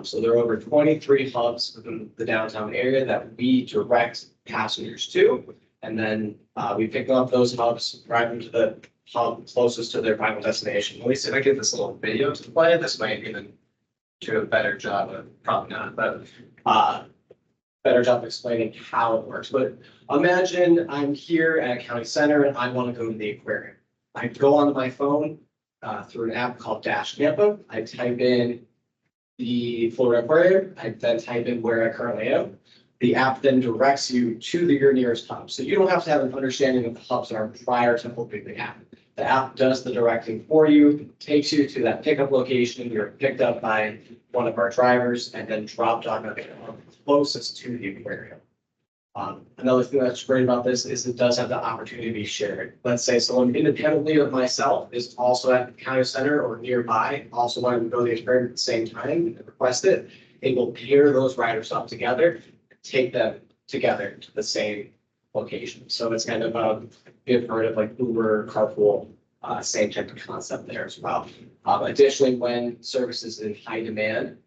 So there are over 23 hubs within the downtown area that we direct passengers to. And then we pick up those hubs, drive them to the hub closest to their final destination. Let me see if I get this little video to play. This might even do a better job of, probably not, but better job of explaining how it works. But imagine I'm here at County Center and I want to go to the aquarium. I go onto my phone through an app called Dash Tampa. I type in the Florida Aquarium. I then type in where I currently am. The app then directs you to your nearest hub. So you don't have to have an understanding of the hubs are prior to opening the app. The app does the directing for you, takes you to that pickup location. You're picked up by one of our drivers and then dropped off at the hub closest to the aquarium. Another thing that's great about this is it does have the opportunity to be shared. Let's say someone independently of myself is also at the county center or nearby, also wanting to go to the aquarium at the same time and request it. It will pair those riders up together, take them together to the same location. So it's kind of you've heard of like Uber, carpool, same type of concept there as well. Additionally, when service is in high demand,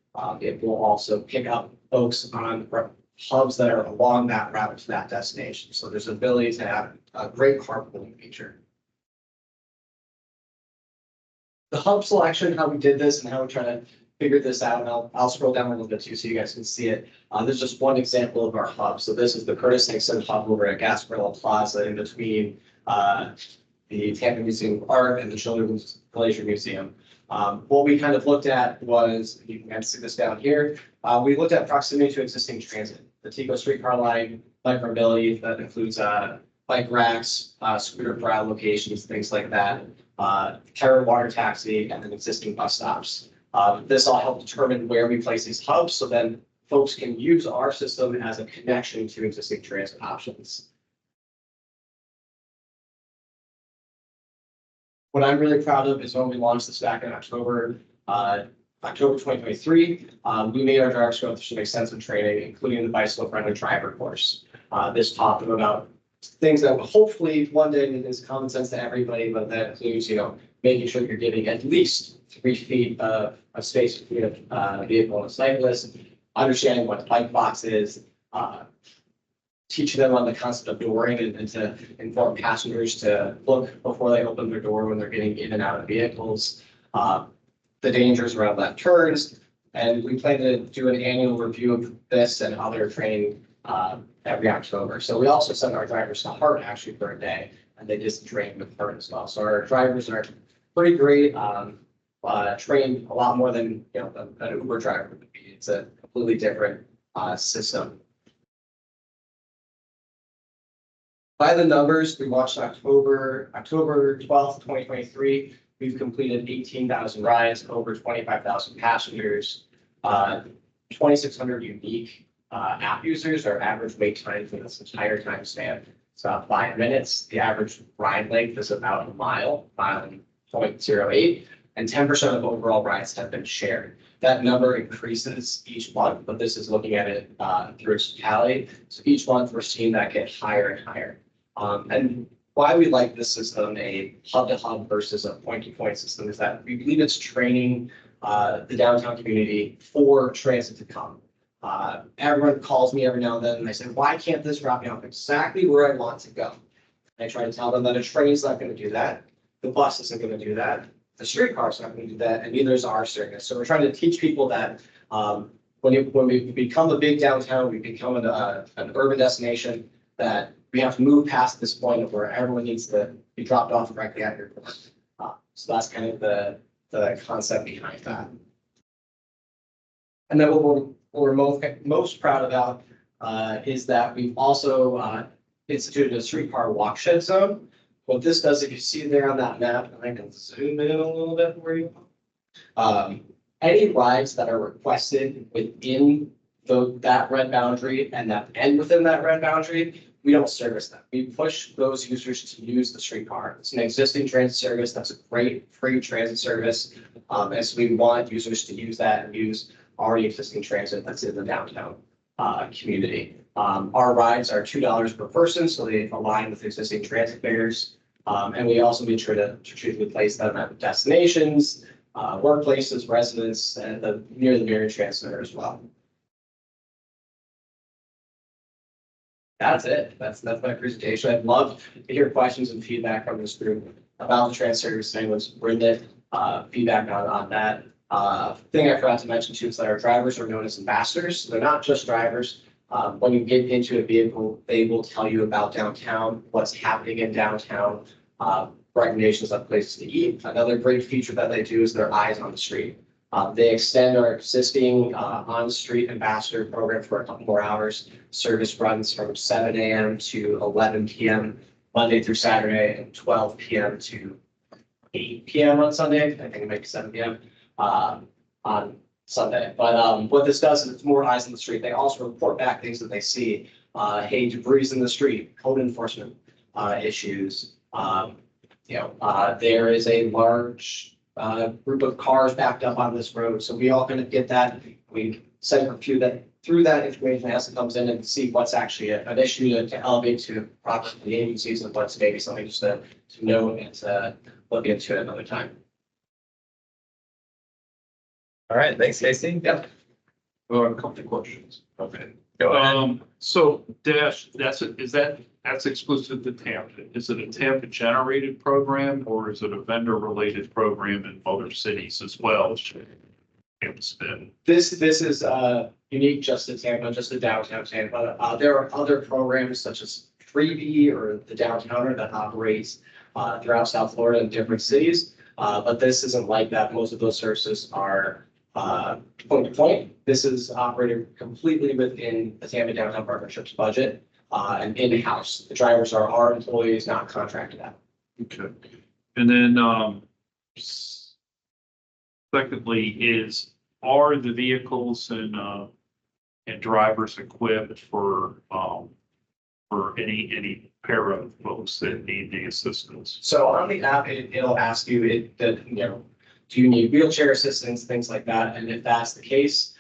it will also pick up folks on hubs that are along that route to that destination. So there's an ability to have a great carpooling feature. The hub selection, how we did this and how we try to figure this out, and I'll scroll down a little bit too so you guys can see it. There's just one example of our hub. So this is the Curtis Nixon hub over at Gasparilla Plaza in between the Tampa Museum of Art and the Children's Glacier Museum. What we kind of looked at was, you can kind of see this down here, we looked at proximity to existing transit. The Tico streetcar line, micromobility, that includes bike racks, scooter ride locations, things like that, terror water taxi, and then existing bus stops. This all helps determine where we place these hubs, so then folks can use our system as a connection to existing transit options. What I'm really proud of is when we launched this back in October 2023, we made our drivers go through some extensive training, including the bicycle friendly driver course. This taught them about things that hopefully one day is common sense to everybody, but that includes, making sure you're giving at least 3 feet of space between a vehicle and a cyclist, understanding what a bike box is, teaching them on the concept of dooring and to inform passengers to look before they open their door when they're getting in and out of vehicles, the dangers around left turns. And we plan to do an annual review of this and other training every October. So we also send our drivers to Hart actually for a day, and they just train with Hart as well. So our drivers are pretty great, trained a lot more than an Uber driver would be. It's a completely different system. By the numbers, we launched October 12th, 2023. We've completed 18,000 rides, over 25,000 passengers, 2,600 unique app users. Our average wait time for this entire time span is about 5 minutes. The average ride length is about a mile, 0.08, and 10% of overall rides have been shared. That number increases each month, but this is looking at it through its totality. So each month we're seeing that get higher and higher. And why we like this system, a hub-to-hub versus a point-to-point system, is that we believe it's training the downtown community for transit to come. Everyone calls me every now and then and they say, why can't this drop me off exactly where I want to go? I try to tell them that a train's not going to do that. The bus isn't going to do that. The streetcar's not going to do that, and neither is our service. So we're trying to teach people that when we become a big downtown, we become an urban destination, that we have to move past this point of where everyone needs to be dropped off directly at your door. So that's kind of the concept behind that. And then what we're most proud about is that we've also instituted a streetcar walk shed zone. What this does, if you see there on that map, and I can zoom in a little bit for you. Any rides that are requested within that red boundary and that end within that red boundary, we don't service them. We push those users to use the streetcar. It's an existing transit service. That's a great free transit service. And so we want users to use that and use already existing transit that's in the downtown community. Our rides are $2 per person, so they align with existing transit fares. And we also make sure to strategically place them at destinations, workplaces, residents, and near the Marion Transit Center as well. That's it. That's my presentation. I'd love to hear questions and feedback from this group about the transit service. Anyone's written it, feedback on that. Thing I forgot to mention too is that our drivers are known as ambassadors. So they're not just drivers. When you get into a vehicle, they will tell you about downtown, what's happening in downtown, recommendations of places to eat. Another great feature that they do is their eyes on the street. They extend our existing on-street ambassador program for a couple more hours. Service runs from 7 a.m. to 11 p.m. Monday through Saturday, and 12 p.m. to 8 p.m. on Sunday. I think it might be 7 p.m. On Sunday. But what this does is it's more eyes on the street. They also report back things that they see. Hey, debris in the street, code enforcement issues. There is a large group of cars backed up on this road. So we all kind of get that. We send a few that through that information as it comes in and see what's actually an issue to elevate to proper the agencies and what's maybe something just to know and to look into it another time. All right, thanks, Casey. Yep. A couple of questions. Okay. Go ahead. So Dash, that's exclusive to Tampa. Is it a Tampa generated program or is it a vendor related program in other cities as well? This is unique just to Tampa, just to downtown Tampa. There are other programs such as Freebie or the Downtowner that operates throughout South Florida in different cities. But this isn't like that. Most of those services are point to point. This is operated completely within the Tampa Downtown Partnerships budget and in-house. The drivers are our employees, not contracted out. Okay. And then Secondly, are the vehicles and drivers equipped for any pair of folks that need the assistance? So on the app, it'll ask you, do you need wheelchair assistance, things like that? And if that's the case,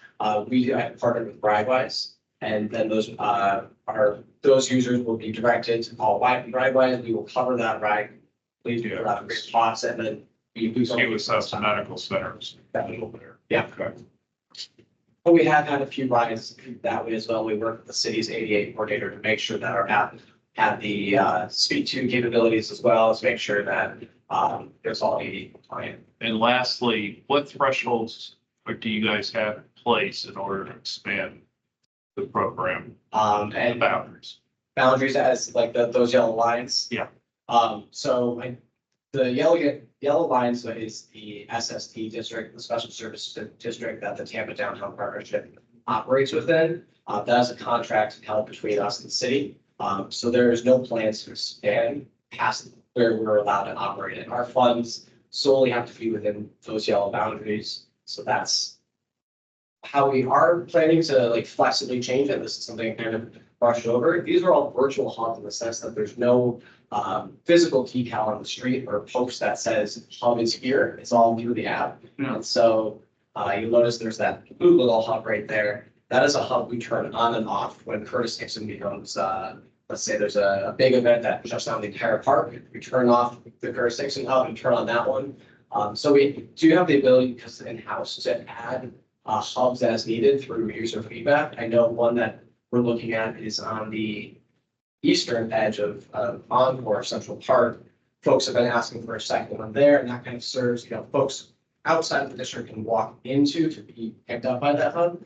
we have partnered with Ridewise. And then those users will be directed to call Ridewise. We will cover that ride. Please do it out of spots, and then we You assess the medical centers. Yeah. But we have had a few rides that way as well. We work with the city's ADA coordinator to make sure that our app had the speed to capabilities as well as make sure that there's all ADA compliant. And lastly, what thresholds do you guys have in place in order to expand the program? And boundaries. Boundaries as like those yellow lines. Yeah. The yellow lines is the SST district, the special service district that the Tampa Downtown Partnership operates within. That is a contract held between us and the city. So there is no plans to expand past where we're allowed to operate it. Our funds solely have to be within those yellow boundaries. So that's how we are planning to like flexibly change it. This is something I kind of brushed over. These are all virtual hubs in the sense that there's no physical decal on the street or post that says hub is here. It's all through the app. Yeah. And so you'll notice there's that blue little hub right there. That is a hub we turn on and off when Curtis Dixon becomes, let's say there's a big event that shuts down the entire park. We turn off the Curtis Dixon hub and turn on that one. So we do have the ability, because in-house, to add hubs as needed through user feedback. I know one that we're looking at is on the eastern edge of Encore Central Park. Folks have been asking for a second one there, and that kind of serves, folks outside of the district can walk into to be picked up by that hub.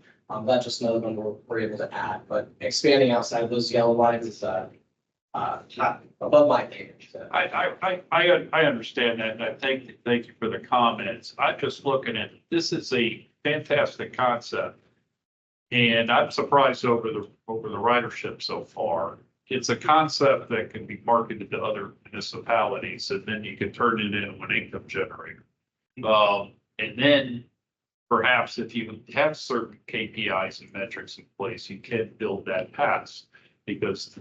That's just another one we're able to add, but expanding outside of those yellow lines is not above my pay. I understand that, and I thank you for the comments. I'm just looking at, this is a fantastic concept. And I'm surprised over the ridership so far. It's a concept that can be marketed to other municipalities, and then you can turn it into an income generator. And then perhaps if you have certain KPIs and metrics in place, you can build that past, because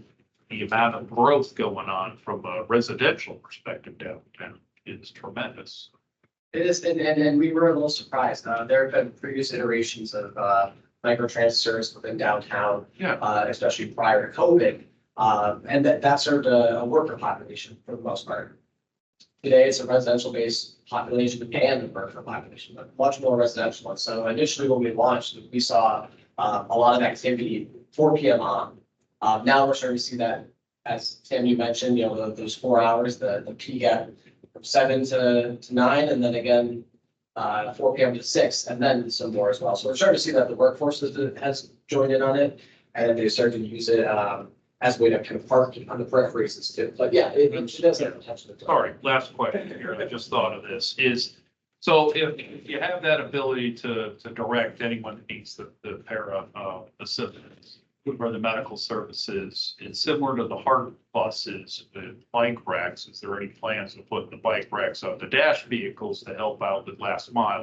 the amount of growth going on from a residential perspective downtown is tremendous. It is, and we were a little surprised. There have been previous iterations of microtransit service within downtown, especially prior to COVID. And that served a worker population for the most part. Today, it's a residential based population and a worker population, but much more residential. And so initially when we launched, we saw a lot of activity 4 p.m. on. Now we're starting to see that, as Tim, you mentioned, those 4 hours, the peak at from 7 to 9, and then again 4 p.m. to 6, and then some more as well. So we're starting to see that the workforce has joined in on it, and they started to use it as a way to kind of park on the peripheries too. But yeah, it does have potential. Sorry, last question here. I just thought of this is, so if you have that ability to direct anyone that needs the para assistance or the medical services, it's similar to the HART buses, the bike racks. Is there any plans to put the bike racks on the dash vehicles to help out with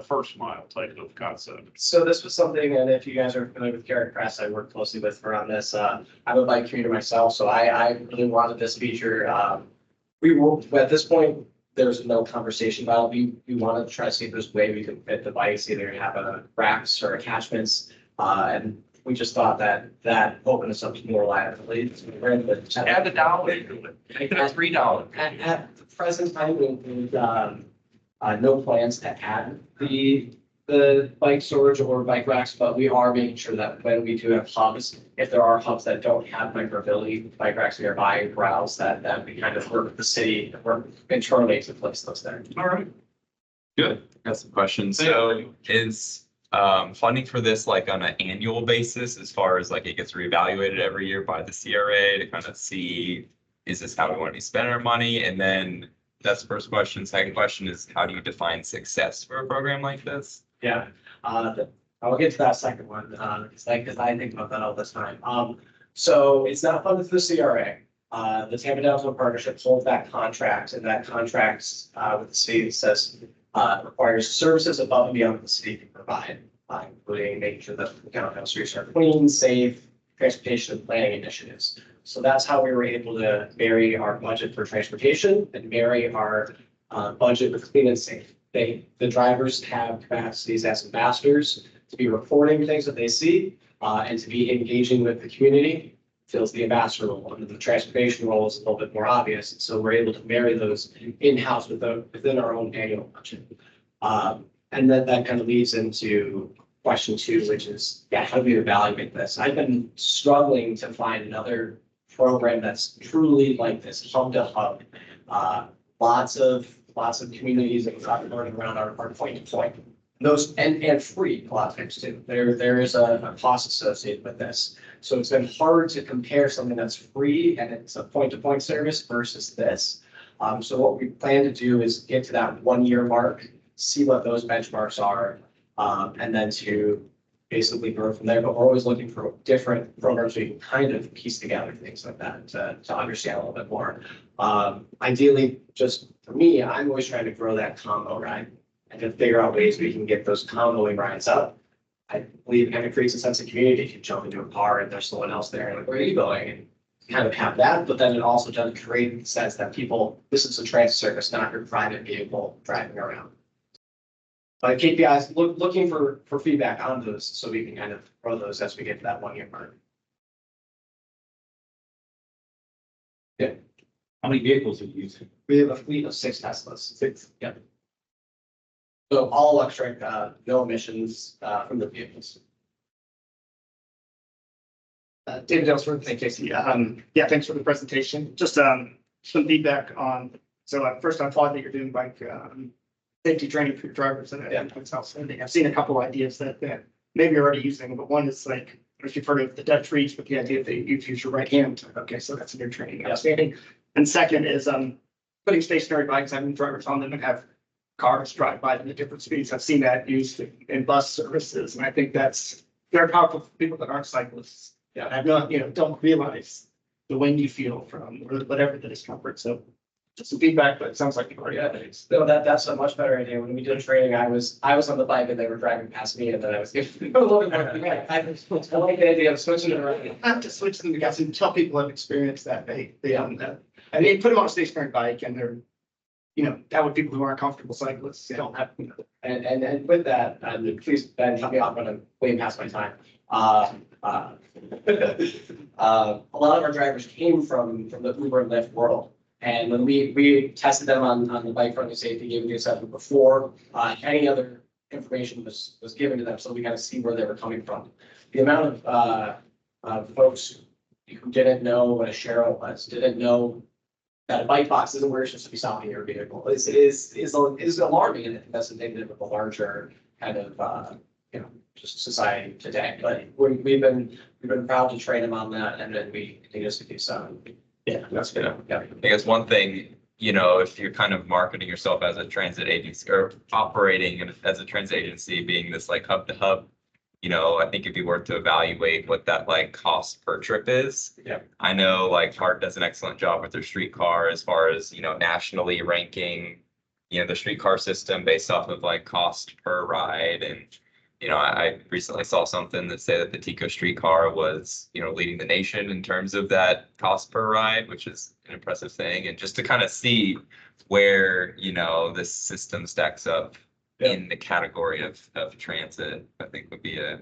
first mile type of concept? So this was something, and if you guys are familiar with Garrett Press, I work closely with her on this. I'm a bike commuter myself, so I really wanted this feature. At this point, there's no conversation about it. We wanted to try to see if there's a way we could fit the bikes, either have a racks or attachments, and we just thought that opened us up to more liability. Add $1 to it. Make it $3. At the present time, we've no plans to add the bike storage or bike racks, but we are making sure that when we do have hubs, if there are hubs that don't have micromobility bike racks nearby, browse that we kind of work with the city, work internally to place those there. All right. Good. Got some questions. So is funding for this like on an annual basis, as far as like it gets reevaluated every year by the CRA to kind of see, is this how we want to be spending our money? And then that's the first question. Second question is, how do you define success for a program like this? Yeah, I'll get to that second one, because I think about that all the time. So it's not funded through the CRA. The Tampa Downtown Partnership holds that contract, and that contract with the city says requires services above and beyond what the city can provide, including making sure that the downtown streets are clean, safe, transportation and planning initiatives. So that's how we were able to marry our budget for transportation and marry our budget with clean and safe. The drivers have capacities as ambassadors to be reporting things that they see and to be engaging with the community. Fills the ambassador role, and the transportation role is a little bit more obvious. So we're able to marry those in-house within our own annual budget. And then that kind of leads into question 2, which is, how do we evaluate this? I've been struggling to find another program that's truly like this, hub to hub. Lots of communities that are learning around our point to point. Those and free a lot of times too. There is a cost associated with this. So it's been hard to compare something that's free and it's a point to point service versus this. So what we plan to do is get to that 1 year mark, see what those benchmarks are, and then to basically grow from there. But we're always looking for different programs we can kind of piece together things like that to understand a little bit more. Ideally, just for me, I'm always trying to grow that combo ride and to figure out ways we can get those comboing rides up. I believe it kind of creates a sense of community. If you jump into a car and there's someone else there, and like, where are you going? And kind of have that, but then it also does create the sense that this is a transit service, not your private vehicle driving around. But KPIs, looking for feedback on those so we can kind of grow those as we get to that 1 year mark. Yeah. How many vehicles are you using? We have a fleet of 6 Teslas. 6. Yep. So all electric, no emissions from the vehicles. David Ellsworth, thank you. Yeah, thanks for the presentation. Just some feedback on, so first I applaud that you're doing bike safety training for your drivers, and it's outstanding. I've seen a couple ideas that maybe you're already using, but one is like, if you've heard of the Dutch reach, but the idea that you use your right hand. Okay, so that's a new training, outstanding. And second is putting stationary bikes, having drivers on them and have cars drive by them at different speeds. I've seen that used in bus services, and I think that's very powerful for people that aren't cyclists. Yeah, I've not, don't realize the wind you feel from or whatever the discomfort. So just some feedback, but it sounds like you've already had it. No, that's a much better idea. When we did training, I was on the bike and they were driving past me, and then I was giving a little bit more feedback. I like the idea of switching it around. Not to switch them together and tell people have experienced that they and they put them on a stationary bike and they're, that would people who aren't comfortable cyclists don't have, And with that, please, Ben, help me out when I'm way past my time. A lot of our drivers came from the Uber and Lyft world. And when we tested them on the bike friendly safety, gave them the assessment before any other information was given to them, so we got to see where they were coming from. The amount of folks who didn't know what a Cheryl was, didn't know that a bike box isn't where you're supposed to be stopping your vehicle. It is alarming, and that's indicative of a larger kind of just society today. But we've been proud to train them on that, and then we continue to do some. Yeah, that's good. Yeah. I guess one thing, if you're kind of marketing yourself as a transit agency or operating as a transit agency, being this like hub to hub, I think it'd be worth to evaluate what that like cost per trip is. Yeah. I know like Hart does an excellent job with their streetcar as far as, nationally ranking, the streetcar system based off of like cost per ride. And, I recently saw something that said that the Tico streetcar was, leading the nation in terms of that cost per ride, which is an impressive thing. And just to kind of see where, this system stacks up in the category of transit, I think would be a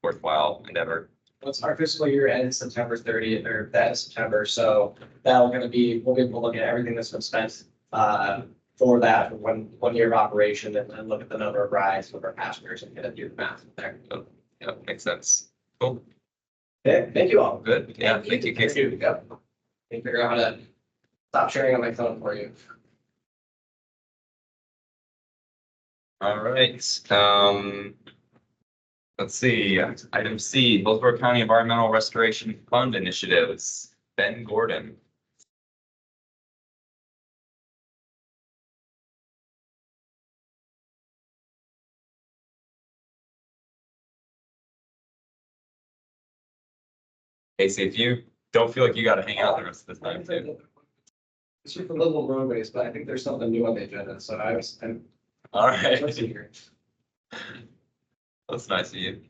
worthwhile endeavor. Once our fiscal year ends September 30th, or that is September, so we'll be able to look at everything that's been spent for that one year of operation, and then look at the number of rides with our passengers and kind of do the math there. So, yeah, makes sense. Cool. Okay, thank you all. Good. Yeah, thank you, Casey. Yep. I can figure out how to stop sharing on my phone for you. All right. Let's see. Item C, Hillsborough County Environmental Restoration Fund Initiatives. Ben Gordon. Casey, if you don't feel like you got to hang out the rest of this time too. It's just a little roadways, but I think there's something new on the agenda, so All right. That's nice of you.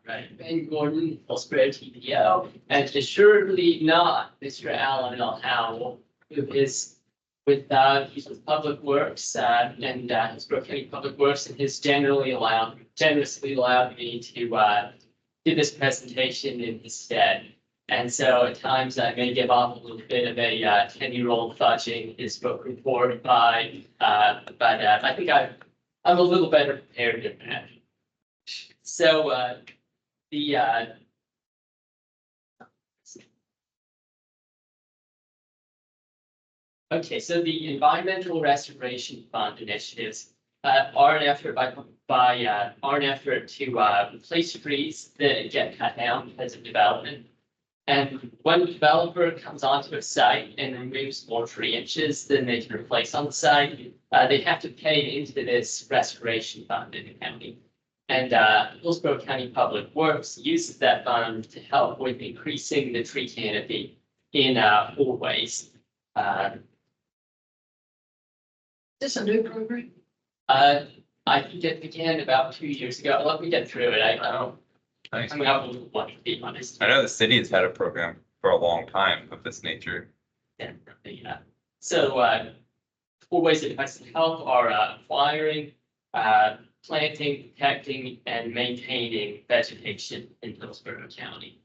Right, Ben Gordon, Hillsborough TPO, and assuredly not Mr. Alan L. Howell, who is he's with Public Works, and Hillsborough County Public Works, and has generously allowed me to do this presentation in his stead. And so at times I may give off a little bit of a 10-year-old fudging his book report by, but I think I'm a little better prepared than that. So okay, so the Environmental Restoration Fund initiatives are an effort to replace trees that get cut down because of development. And when a developer comes onto a site and removes more tree inches than they can replace on the site, they have to pay into this restoration fund in the county. And Hillsborough County Public Works uses that fund to help with increasing the tree canopy in four ways. Is this a new program? I think it began about 2 years ago. Let me get through it. I don't. Nice. I'm out of one, to be honest. I know the city has had a program for a long time of this nature. Yeah. So four ways that advice can help are acquiring, planting, protecting, and maintaining vegetation in Hillsborough County.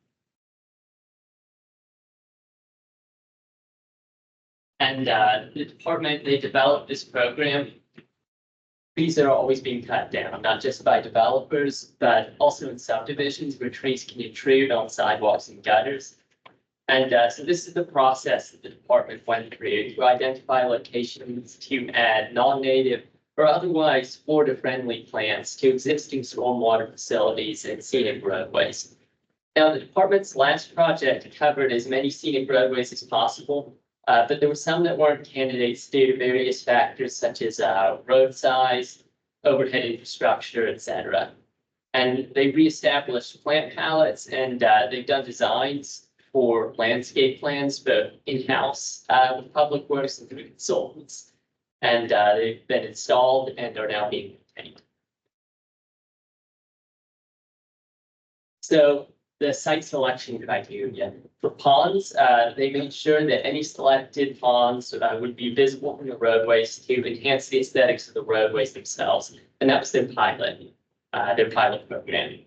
And the department, they developed this program. Trees are always being cut down, not just by developers, but also in subdivisions where trees can intrude on sidewalks and gutters. And so this is the process that the department went through to identify locations to add non-native or otherwise Florida-friendly plants to existing stormwater facilities and scenic roadways. Now, the department's last project covered as many scenic roadways as possible, but there were some that weren't candidates due to various factors such as road size, overhead infrastructure, etc. And they reestablished plant palettes, and they've done designs for landscape plans, both in-house with Public Works and through consultants. And they've been installed and are now being maintained. So the site selection criteria for ponds, they made sure that any selected ponds would be visible from the roadways to enhance the aesthetics of the roadways themselves. And that was their pilot program.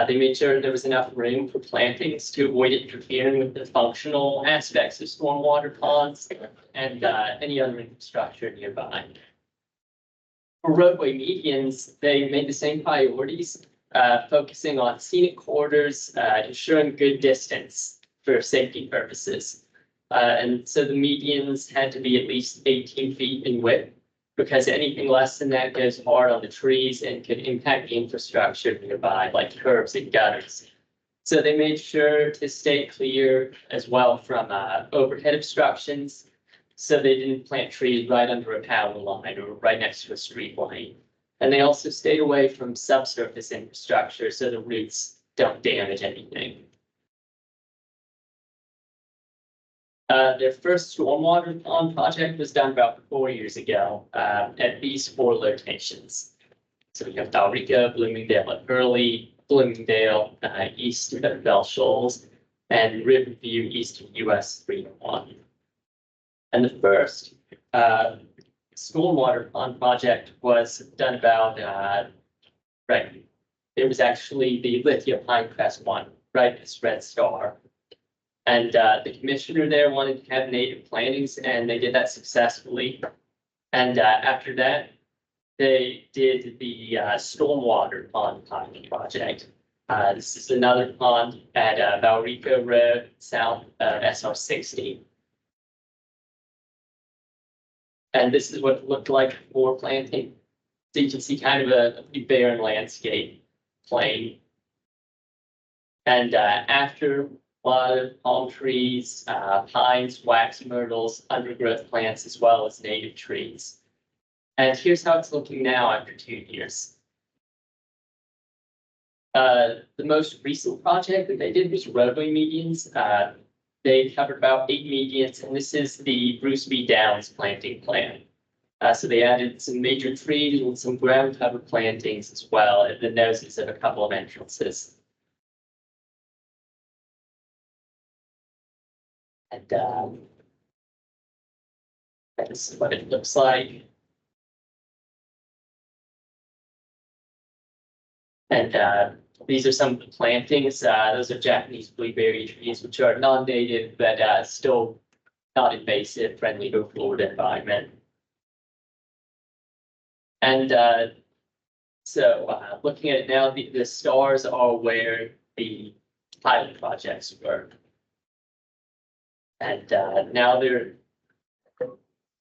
They made sure there was enough room for plantings to avoid interfering with the functional aspects of stormwater ponds and any other infrastructure nearby. For roadway medians, they made the same priorities, focusing on scenic corridors, ensuring good distance for safety purposes. And so the medians had to be at least 18 feet in width, because anything less than that goes hard on the trees and could impact the infrastructure nearby, like curbs and gutters. So they made sure to stay clear as well from overhead obstructions, so they didn't plant trees right under a power line or right next to a street line. And they also stayed away from subsurface infrastructure so the roots don't damage anything. Their first stormwater pond project was done about 4 years ago at these 4 locations. So we have Dalrica, Bloomingdale at Hurley, Bloomingdale east of Bell Shoals, and Riverview east of US 301. And the first stormwater pond project was done about, it was actually the Lithia Pinecrest one, right, this red star. And the commissioner there wanted to have native plantings, and they did that successfully. And after that, they did the stormwater pond pilot project. This is another pond at Valrico Road, south of SR 60. And this is what it looked like for planting. So you can see kind of a pretty barren landscape plain. And after a lot of palm trees, pines, wax myrtles, undergrowth plants, as well as native trees. And here's how it's looking now after 2 years. The most recent project that they did was roadway medians. They covered about 8 medians, and this is the Bruce B. Downs planting plan. So they added some major trees and some ground cover plantings as well at the noses of a couple of entrances. And that is what it looks like. And these are some of the plantings. Those are Japanese blueberry trees, which are non-native, but still not invasive, friendly to a Florida environment. And so looking at it now, the stars are where the pilot projects were. And now they're,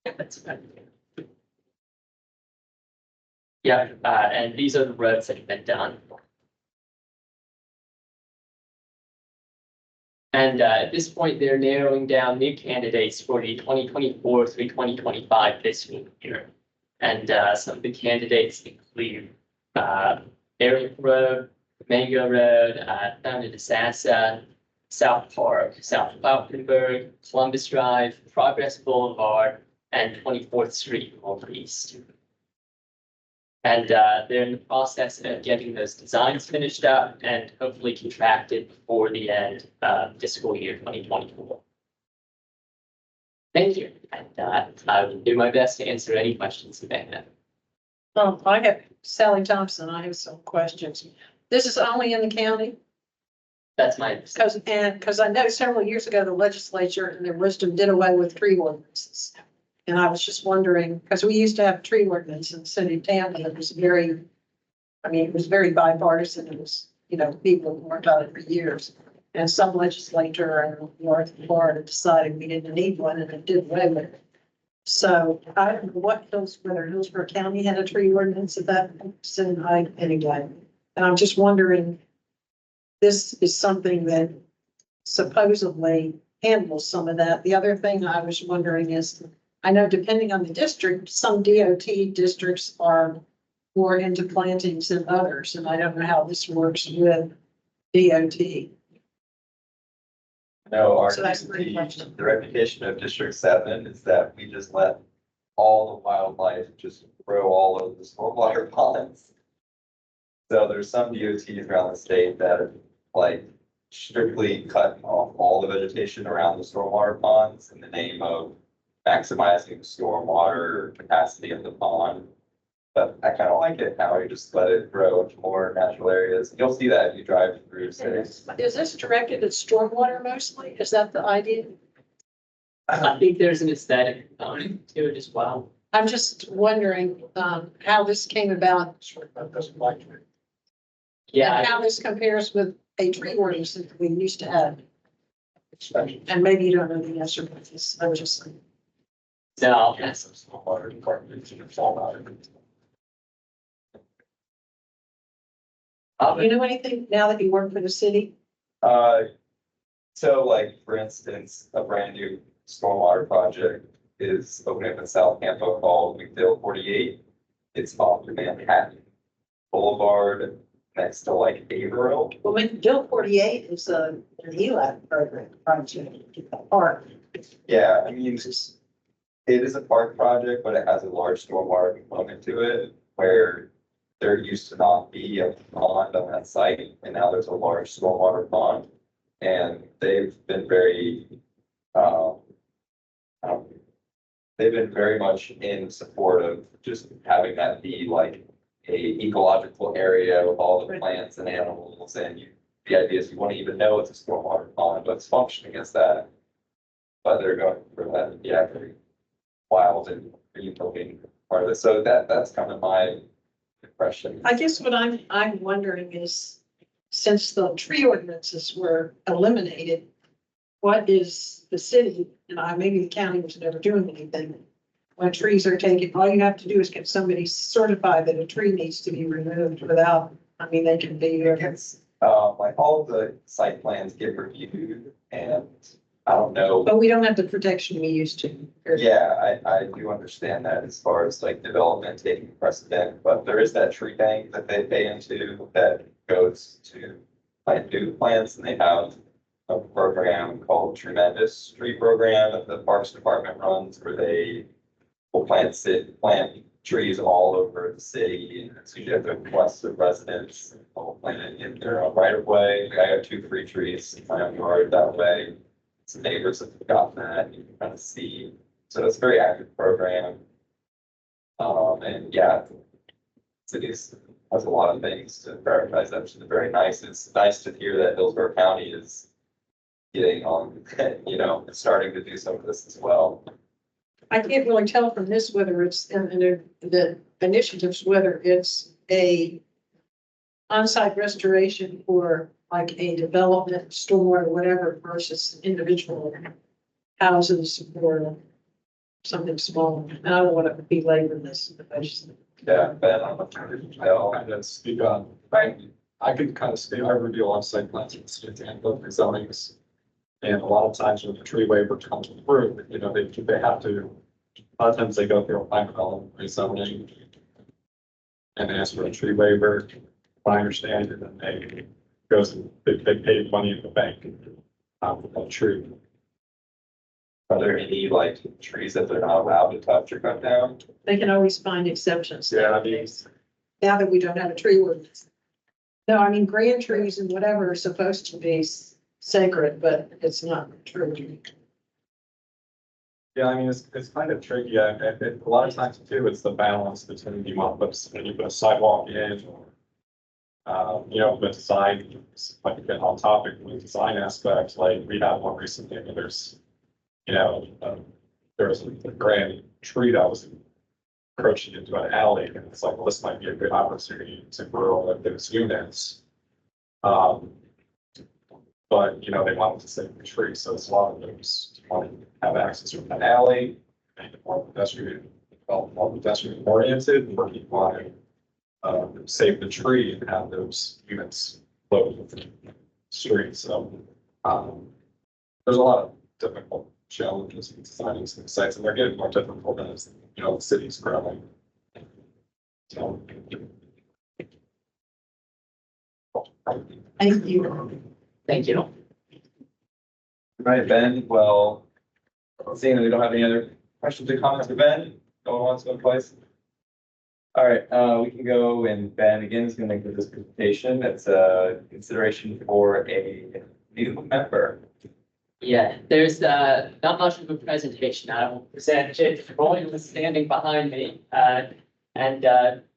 and these are the roads that have been done. And at this point, they're narrowing down new candidates for the 2024 through 2025 fiscal year. And some of the candidates include Eric Road, Mango Road, down to Sassa, South Park, South Falkenberg, Columbus Drive, Progress Boulevard, and 24th Street Northeast. And they're in the process of getting those designs finished up and hopefully contracted before the end of fiscal year 2024. Thank you. And I will do my best to answer any questions you may have. I have Sally Thompson. I have some questions. This is only in the county? That's my understanding. Because I know several years ago, the legislature in their wisdom did away with tree ordinances. And I was just wondering, because we used to have a tree ordinance in the city of Tampa that was very, it was very bipartisan. It was, people worked on it for years. And some legislature in North Florida decided we didn't need one and it did away with it. So I don't know whether Hillsborough County had a tree ordinance at that point, anyway. And I'm just wondering, this is something that supposedly handles some of that. The other thing I was wondering is, I know depending on the district, some DOT districts are more into plantings than others, and I don't know how this works with DOT. No, So that's pretty much it. the reputation of District 7 is that we just let all the wildlife just grow all over the stormwater ponds. So there's some DOTs around the state that are like strictly cutting off all the vegetation around the stormwater ponds in the name of maximizing the stormwater capacity of the pond. But I kind of like it how you just let it grow into more natural areas. You'll see that if you drive through cities. Is this directed at stormwater mostly? Is that the idea? I think there's an aesthetic component to it as well. I'm just wondering how this came about. Yeah. And how this compares with a tree ordinance that we used to have. And maybe you don't know the answer to this. I'm just saying. No. You know anything now that you work for the city? So like, for instance, a brand new stormwater project is opening up in South Tampa called McDill 48. It's off the Manhattan Boulevard next to like Averill. Well, McGill 48 is an ELAP program project, park. Yeah, it is a park project, but it has a large stormwater component to it where there used to not be a pond on that site, and now there's a large stormwater pond. And they've been very much in support of just having that be like a ecological area with all the plants and animals. And the idea is you won't even know it's a stormwater pond, but it's functioning as that. But they're going for that, very wild and being part of it. So that's kind of my impression. I guess what I'm wondering is, since the tree ordinances were eliminated, what is the city, and maybe the county was never doing anything. When trees are taken, all you have to do is get somebody certified that a tree needs to be removed without, they can be. Like all of the site plans get reviewed, and I don't know. But we don't have the protection we used to. Yeah, I do understand that as far as like development taking precedent, but there is that tree bank that they pay into that goes to plant new plants, and they have a program called Tremendous Tree Program that the Parks Department runs, where they will plant trees all over the city, and it's usually at the request of residents. They'll plant it in their own right of way. I got 2 free trees in my own yard that way. Some neighbors have gotten that, you can kind of see. So it's a very active program. And yeah, cities has a lot of things to prioritize, that, which is very nice. It's nice to hear that Hillsborough County is getting on, you know, starting to do some of this as well. I can't really tell from this whether it's in the initiatives, whether it's a on-site restoration or like a development, stormwater, whatever, versus individual houses or something small. I don't want to belabor this, but I just. Yeah, Ben, I don't know. And then speak on, I can kind of speak, I review on site plans and state and look zonings. And a lot of times when the tree waiver comes through, you know, they have to, a lot of times they go through a plan called rezoning. And ask for a tree waiver, if I understand, and then they goes and they pay money in the bank. For that tree. Are there any like trees that they're not allowed to touch or cut down? They can always find exceptions. Yeah, I mean, Now that we don't have a tree ordinance. No, I mean, grand trees and whatever are supposed to be sacred, but it's not true. yeah, I mean, it's kind of tricky. A lot of times too, it's the balance between you want to put, when you put a sidewalk in or. You know, the design, like a bit on topic, with design aspects, like we had one recently, and there's, you know, there was a grand tree that was encroaching into an alley, and it's like, well, this might be a good opportunity to grow like those units. But, you know, they wanted to save the tree, so it's a lot of those want to have access from an alley, and more pedestrian, more pedestrian oriented, or you want to save the tree and have those units float with the street. So there's a lot of difficult challenges in designing some sites, and they're getting more difficult as, you know, the city's growing. So. Thank you. Thank you. All right, Ben, well, seeing that we don't have any other questions or comments for Ben, no one wants to go twice. All right, we can go, and Ben again is going to make this presentation. It's a consideration for a new member. Yeah, there's not much of a presentation. I will present it. Roy was standing behind me.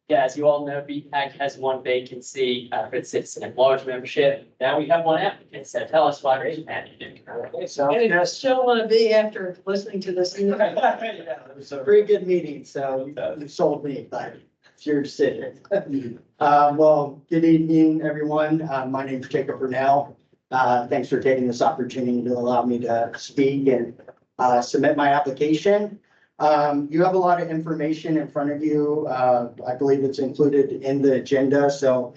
Yeah, as you all know, BPAC has one vacancy for its citizen at large membership. Now we have one applicant, so tell us why raise your hand. And I still want to be after listening to this. It was a very good meeting, so you sold me, but it's your decision. Well, good evening, everyone. My name is Jacob Burnell. Thanks for taking this opportunity to allow me to speak and submit my application. You have a lot of information in front of you. I believe it's included in the agenda, so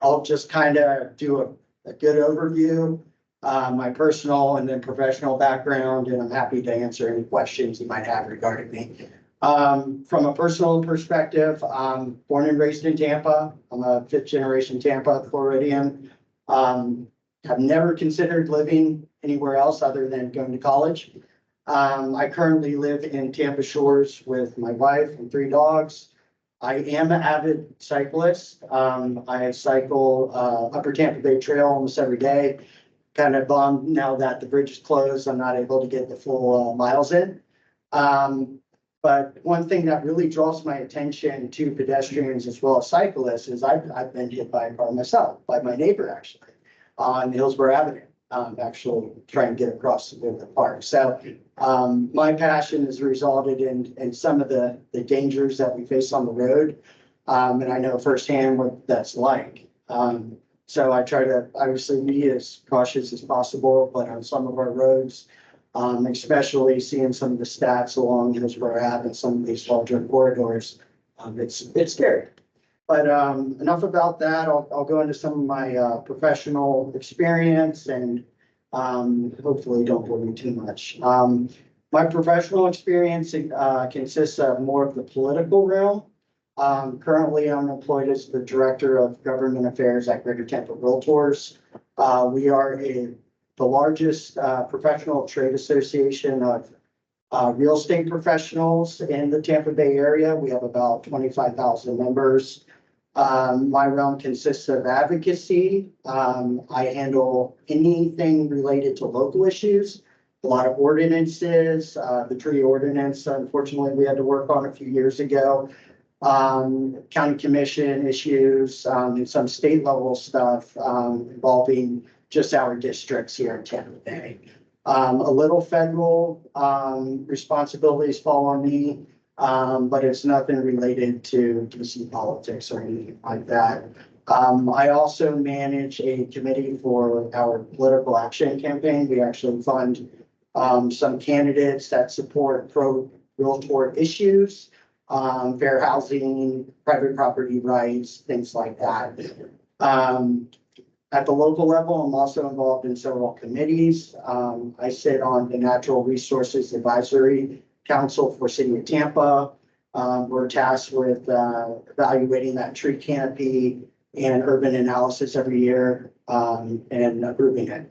I'll just kind of do a good overview, my personal and then professional background, and I'm happy to answer any questions you might have regarding me. From a personal perspective, I'm born and raised in Tampa. I'm a 5th generation Tampa Floridian. I've never considered living anywhere else other than going to college. I currently live in Tampa Shores with my wife and 3 dogs. I am an avid cyclist. I cycle Upper Tampa Bay Trail almost every day. Kind of bummed now that the bridge is closed, I'm not able to get the full miles in. But one thing that really draws my attention to pedestrians as well as cyclists is I've been hit by a car myself, by my neighbor actually, on Hillsborough Avenue. Actually trying to get across the park. So my passion has resulted in some of the dangers that we face on the road. And I know firsthand what that's like. So I try to obviously be as cautious as possible, but on some of our roads, especially seeing some of the stats along Hillsborough Ave and some of these larger corridors, it's scary. But enough about that. I'll go into some of my professional experience and hopefully don't bore you too much. My professional experience consists of more of the political realm. Currently, I'm employed as the Director of Government Affairs at Greater Tampa Realtors. We are the largest professional trade association of real estate professionals in the Tampa Bay area. We have about 25,000 members. My realm consists of advocacy. I handle anything related to local issues, a lot of ordinances, the tree ordinance, unfortunately, we had to work on a few years ago. County commission issues, and some state level stuff, involving just our districts here in Tampa Bay. A little federal, responsibilities fall on me, but it's nothing related to DC politics or anything like that. I also manage a committee for our political action campaign. We actually fund some candidates that support pro-realtor issues, fair housing, private property rights, things like that. At the local level, I'm also involved in several committees. I sit on the Natural Resources Advisory Council for City of Tampa. We're tasked with evaluating that tree canopy and urban analysis every year, and approving it.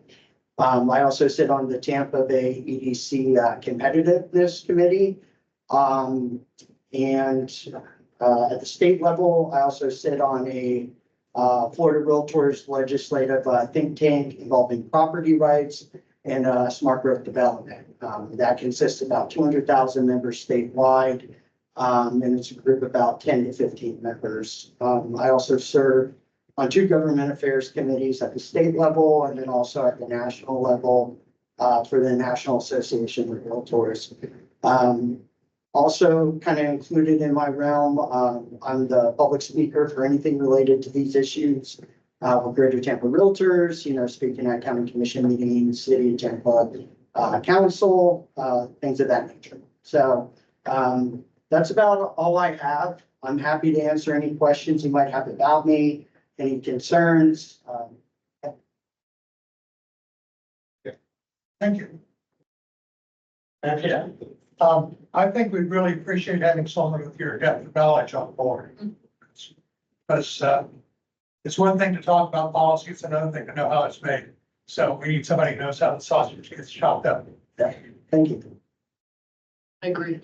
I also sit on the Tampa Bay EDC Competitiveness Committee. And at the state level, I also sit on a Florida Realtors legislative think tank involving property rights and smart growth development. That consists of about 200,000 members statewide, and it's a group of about 10 to 15 members. I also serve on 2 government affairs committees at the state level and then also at the national level for the National Association of Realtors. Also kind of included in my realm, I'm the public speaker for anything related to these issues with Greater Tampa Realtors, speaking at county commission meetings, city of Tampa council, things of that nature. So that's about all I have. I'm happy to answer any questions you might have about me, any concerns. Thank you. I think we'd really appreciate having someone with your depth of knowledge on board. Because it's one thing to talk about policy, it's another thing to know how it's made. So we need somebody who knows how the sausage gets chopped up. Thank you. I agree.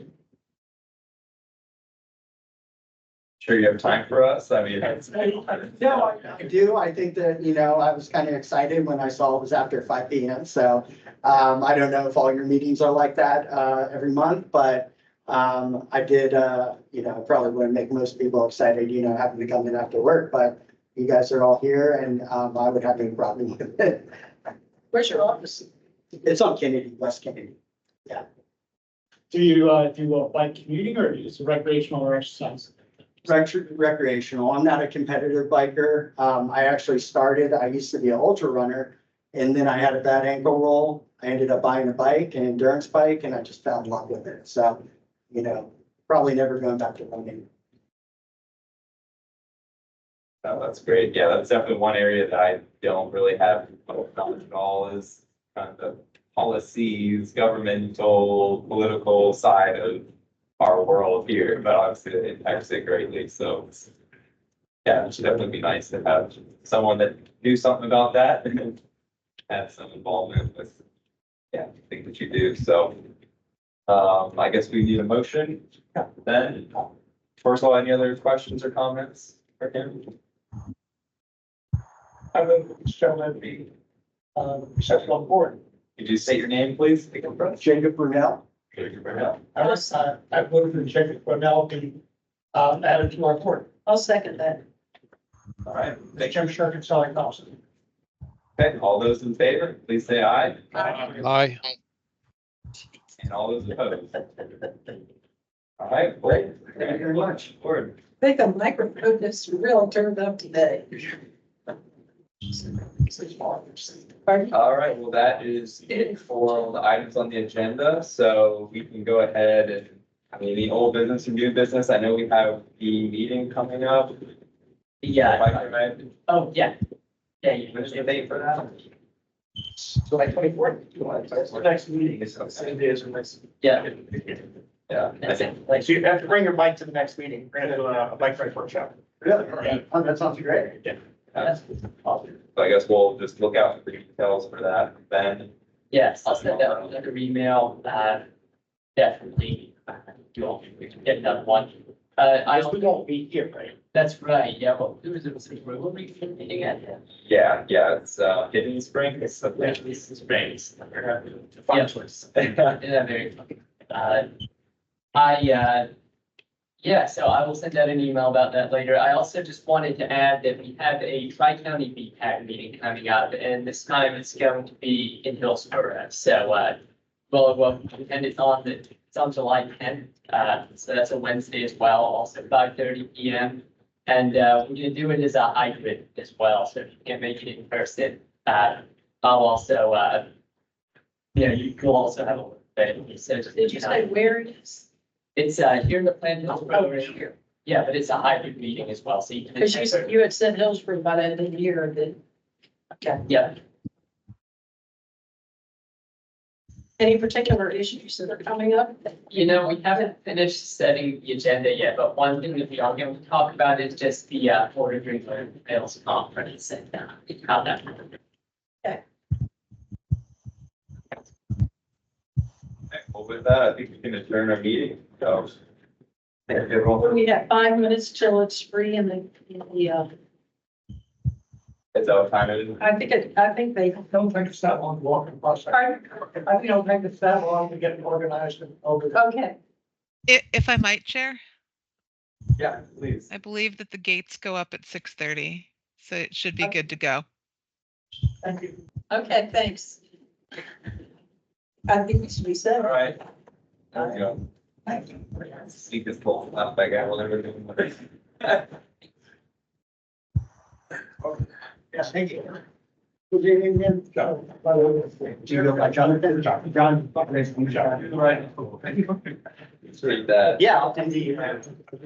Sure you have time for us? I mean. No, I do. I think that, I was kind of excited when I saw it was after 5 p.m. So I don't know if all your meetings are like that every month, but I did, probably wouldn't make most people excited, having to come in after work, but you guys are all here and I would have no problem with it. Where's your office? It's on Kennedy, West Kennedy. Yeah. Do you like commuting or is it recreational or exercise? Recreational. I'm not a competitive biker. I used to be an ultra runner and then I had a bad ankle roll. I ended up buying a bike, an endurance bike, and I just fell in love with it. So, probably never going back to running. Oh, that's great. Yeah, that's definitely one area that I don't really have knowledge at all is kind of the policies, governmental, political side of our world here, but obviously it impacts it greatly. So yeah, it should definitely be nice to have someone that knew something about that and had some involvement with, the things that you do. So I guess we need a motion. Then, first of all, any other questions or comments for him? I would show that be accepted on board. Could you state your name, please? Jacob Brunel. I would have Jacob Brunel be added to our report. I'll second that. All right. Jim Shirk and Sally Thompson. Okay, all those in favor, please say aye. Aye. And all those opposed. All right, great. Thank you very much. Word. I think the microphone is really turned up today. All right, well, that is it for the items on the agenda. So we can go ahead and, the old business and new business. I know we have the meeting coming up. Yeah. Oh, yeah. Yeah, you What's the date for that? July 24th. Next meeting is same day as the next. Yeah. Yeah, I think, Like, so you have to bring your bike to the next meeting, or to a bike ride workshop. Really? Oh, that sounds great. yeah. So I guess we'll just look out for details for that, Ben. Yes, I'll send out another email, definitely, we can get another one. We won't be here, right? That's right, yeah, well, who is it, we'll be meeting at? Yeah, it's Hidden Spring, it's the Yeah, this is Springs. Fun Yeah. choice. Yeah, very funny. Yeah, so I will send out an email about that later. I also just wanted to add that we have a Tri-County BPAC meeting coming up, and this time it's going to be in Hillsborough. So, and it's on July 10th, so that's a Wednesday as well, also 5:30 p.m. And we're gonna do it as a hybrid as well, so if you can't make it in person, I'll also, you will also have a look at it. So Did you say where it is? it's here in the plant. Here. Yeah, but it's a hybrid meeting as well, so you can. Because you had said Hillsborough by the end of the year, then. Okay. Yeah, Any particular issues that are coming up? we haven't finished setting the agenda yet, but one thing that we are going to talk about is just the Florida Drinker Sales Conference and how that. Well, with that, I think we can adjourn our meeting, so. Thank you, everyone. We have 5 minutes till it's free and It's our time, it is. I think they. Don't think it's that long to walk across. I don't think it's that long to get organized and over. Okay. If I might, Chair, Yeah, please. I believe that the gates go up at 6:30, so it should be good to go. Thank you. Okay, thanks. I think it should be said. All right. There we go. Speak this full, left back out, whatever. Yes, thank you. Good evening, again. Do you know my Jonathan? John. Right. Let's read that. Yeah, I'll do the.